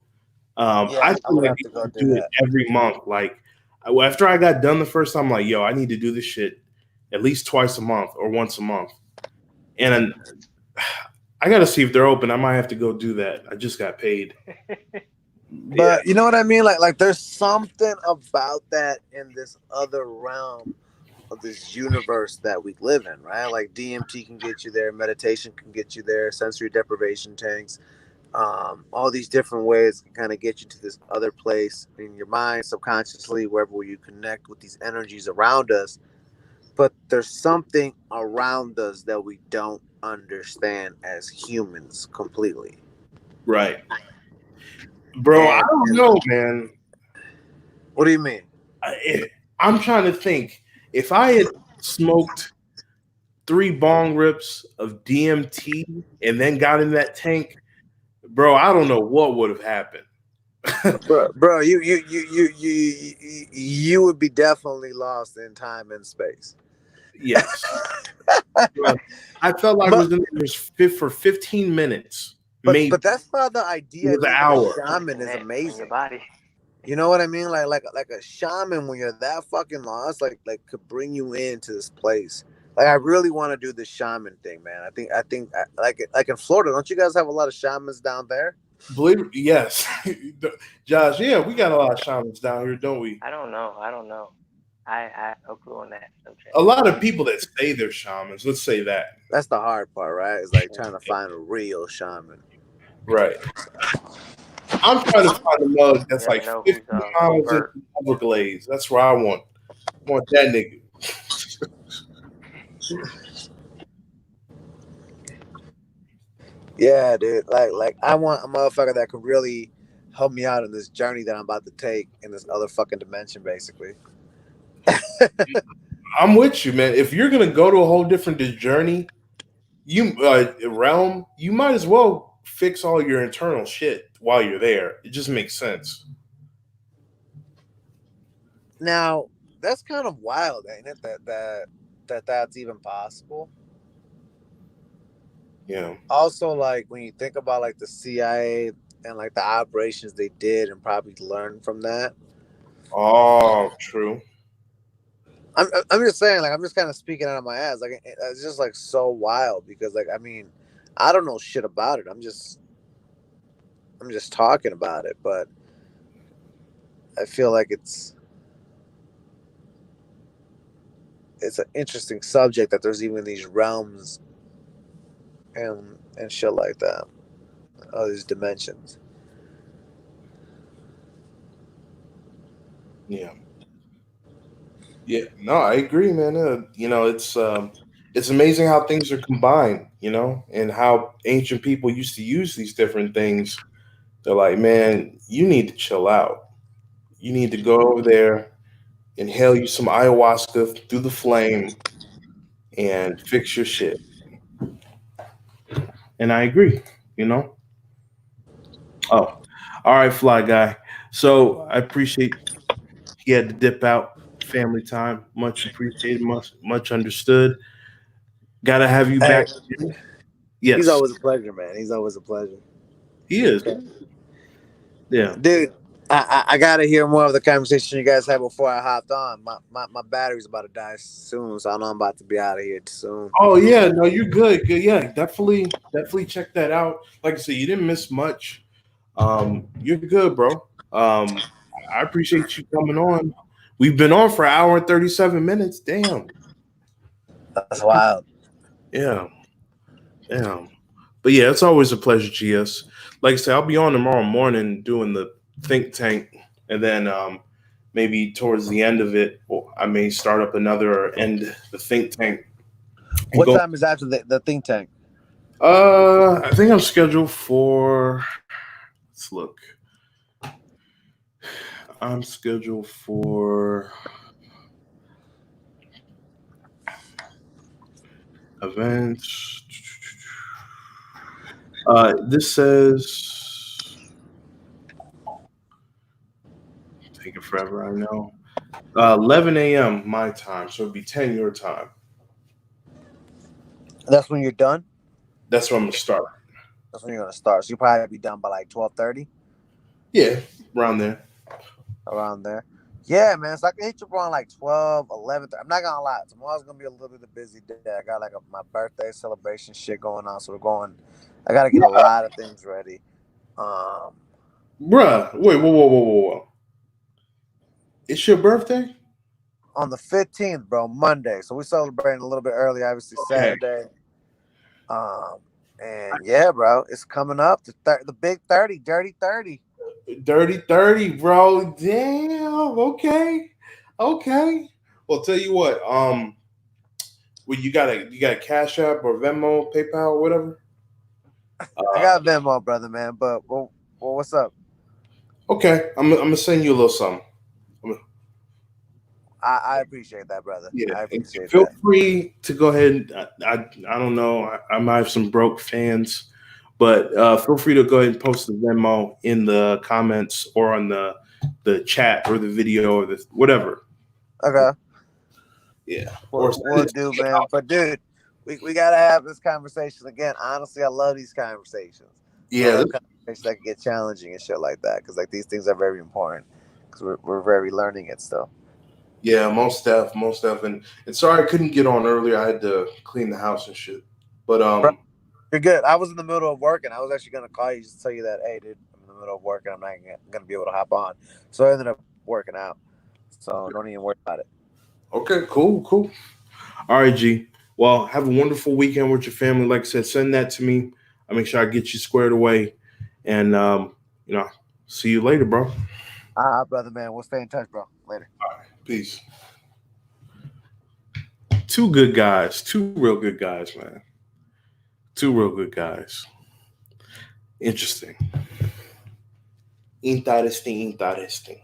Speaker 1: I feel like you can do it every month. Like after I got done the first time, I'm like, yo, I need to do this shit at least twice a month or once a month. And I got to see if they're open. I might have to go do that. I just got paid.
Speaker 3: But you know what I mean? Like there's something about that in this other realm of this universe that we live in, right? Like DMT can get you there, meditation can get you there, sensory deprivation tanks, all these different ways can kind of get you to this other place in your mind, subconsciously, wherever you connect with these energies around us. But there's something around us that we don't understand as humans completely.
Speaker 1: Right. Bro, I don't know, man.
Speaker 3: What do you mean?
Speaker 1: I'm trying to think. If I had smoked 3 bong rips of DMT and then got in that tank, bro, I don't know what would have happened.
Speaker 3: bro, you would be definitely lost in time and space.
Speaker 1: Yes. I felt like I was in there for 15 minutes.
Speaker 3: But that's not the idea.
Speaker 1: The hour.
Speaker 3: Shaman is amazing. You know what I mean? Like a shaman, when you're that fucking lost, like could bring you into this place. Like I really want to do the shaman thing, man. I think like in Florida, don't you guys have a lot of shamans down there?
Speaker 1: Yes, Josh. Yeah, we got a lot of shamans down here, don't we?
Speaker 2: I don't know. I have no clue on that subject.
Speaker 1: A lot of people that say they're shamans. Let's say that.
Speaker 3: That's the hard part, right? It's like trying to find a real shaman.
Speaker 1: Right. I'm trying to find a mug that's like 50 miles in Everglades. That's where I want that nigga.
Speaker 3: Yeah, dude. Like I want a motherfucker that could really help me out in this journey that I'm about to take in this other fucking dimension, basically.
Speaker 1: I'm with you, man. If you're gonna go to a whole different journey, you realm, you might as well fix all your internal shit while you're there. It just makes sense.
Speaker 3: Now, that's kind of wild, ain't it? That's even possible.
Speaker 1: Yeah.
Speaker 3: Also, like when you think about like the CIA and like the operations they did and probably learned from that.
Speaker 1: Oh, true.
Speaker 3: I'm just saying, like I'm just kind of speaking out of my ass. Like it's just like so wild because like I mean, I don't know shit about it. I'm just talking about it, but I feel like it's an interesting subject that there's even these realms and shit like that. All these dimensions.
Speaker 1: Yeah. Yeah. No, I agree, man. It's amazing how things are combined, and how ancient people used to use these different things. They're like, man, you need to chill out. You need to go over there, inhale you some ayahuasca through the flame, and fix your shit. And I agree, you know. Oh, all right, fly guy. So I appreciate he had to dip out. Family time, much appreciated, much understood. Gotta have you
Speaker 3: Hey,
Speaker 1: back again.
Speaker 3: he's
Speaker 1: Yes,
Speaker 3: always a pleasure, man. He's always a pleasure.
Speaker 1: he is. Yeah.
Speaker 3: Dude, I gotta hear more of the conversation you guys had before I hopped on. My battery's about to die soon, so I know I'm about to be out of here soon.
Speaker 1: Oh yeah, no, you're good. Good. Yeah, definitely check that out. Like I said, you didn't miss much. You're good, bro. I appreciate you coming on. We've been on for an hour and 37 minutes. Damn.
Speaker 3: That's wild.
Speaker 1: Yeah. Damn. But yeah, it's always a pleasure, GS. Like I said, I'll be on tomorrow morning doing the think tank, and then maybe towards the end of it, I may start up another or end the think tank and
Speaker 3: What
Speaker 1: go.
Speaker 3: time is after the think tank?
Speaker 1: I think I'm scheduled for. Let's look. I'm scheduled for events. This says taking forever. I know. 11 a.m. my time, so it'd be 10 your time.
Speaker 3: That's when you're done.
Speaker 1: That's where I'm gonna start.
Speaker 3: That's when you're gonna start. So you'll probably be done by like 12:30
Speaker 1: Yeah, around there.
Speaker 3: around there. Yeah, man. So I can hit you around like 12, 11. I'm not gonna lie. Tomorrow's gonna be a little bit of a busy day. I got like my birthday celebration shit going on, so we're going. I gotta get a lot of things ready. Um,
Speaker 1: Bruh, wait, whoa. It's your birthday?
Speaker 3: on the 15th, bro, Monday. So we're celebrating a little bit early, obviously
Speaker 1: Okay.
Speaker 3: Saturday. Um, and yeah, bro, it's coming up the big 30, dirty 30.
Speaker 1: Dirty 30, bro. Damn. Okay. Okay. Well, tell you what, well, you got a Cash App or Venmo, PayPal, or whatever?
Speaker 3: I
Speaker 1: Uh
Speaker 3: got Venmo, brother, man. But well, what's up?
Speaker 1: okay. I'm gonna send you a little something.
Speaker 3: I appreciate that, brother.
Speaker 1: Yeah,
Speaker 3: I
Speaker 1: and
Speaker 3: appreciate
Speaker 1: feel
Speaker 3: that.
Speaker 1: free to go ahead. I don't know. I might have some broke fans, but feel free to go ahead and post the Venmo in the comments or on the chat or the video or the whatever.
Speaker 3: Okay.
Speaker 1: Yeah, or
Speaker 3: We'll do, man. But dude, we gotta have this conversation again. Honestly, I love these conversations. I
Speaker 1: yeah,
Speaker 3: love conversations that can get challenging and shit like that because like these things are very important because we're very learning it still.
Speaker 1: yeah, most def, and sorry I couldn't get on earlier. I had to clean the house and shit. But
Speaker 3: Bro, you're good. I was in the middle of working. I was actually gonna call you just to tell you that, hey, dude, I'm in the middle of working. I'm not gonna be able to hop on. So I ended up working out. So don't even worry about it.
Speaker 1: okay, cool. All right, G. Well, have a wonderful weekend with your family. Like I said, send that to me. I'll make sure I get you squared away. And you know, see you later, bro.
Speaker 3: Brother, man. We'll stay in touch, bro. Later.
Speaker 1: Peace. Two good guys, two real good guys, man. Two real good guys. Interesting. Interesting, interesting.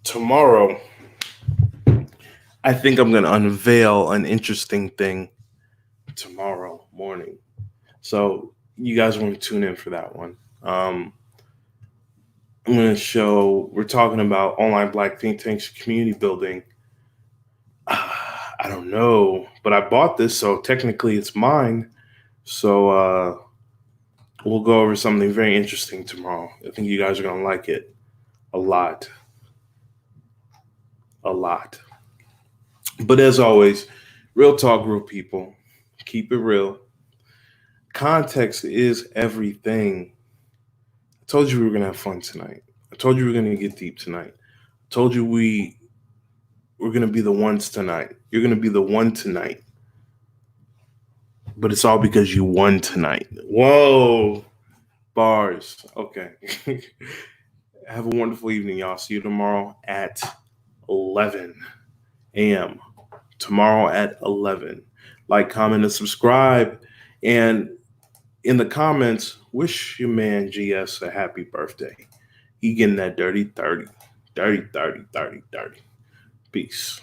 Speaker 1: Tomorrow, I think I'm going to unveil an interesting thing tomorrow morning. So you guys want to tune in for that one. I'm going to show, we're talking about online Black think tanks, community building. I don't know, but I bought this, so technically it's mine. So we'll go over something very interesting tomorrow. I think you guys are going to like it a lot. A lot. But as always, real talk, real people. Keep it real. Context is everything. I told you we were going to have fun tonight. I told you we were going to get deep tonight. I told you we're going to be the ones tonight. You're going to be the one tonight. But it's all because you won tonight. Whoa. Bars. Okay. Have a wonderful evening, y'all. See you tomorrow at 11 a.m. Tomorrow at 11. Like, comment, and subscribe. And in the comments, wish your man GS a happy birthday. He getting that dirty 30. Dirty 30, 30, 30. Peace.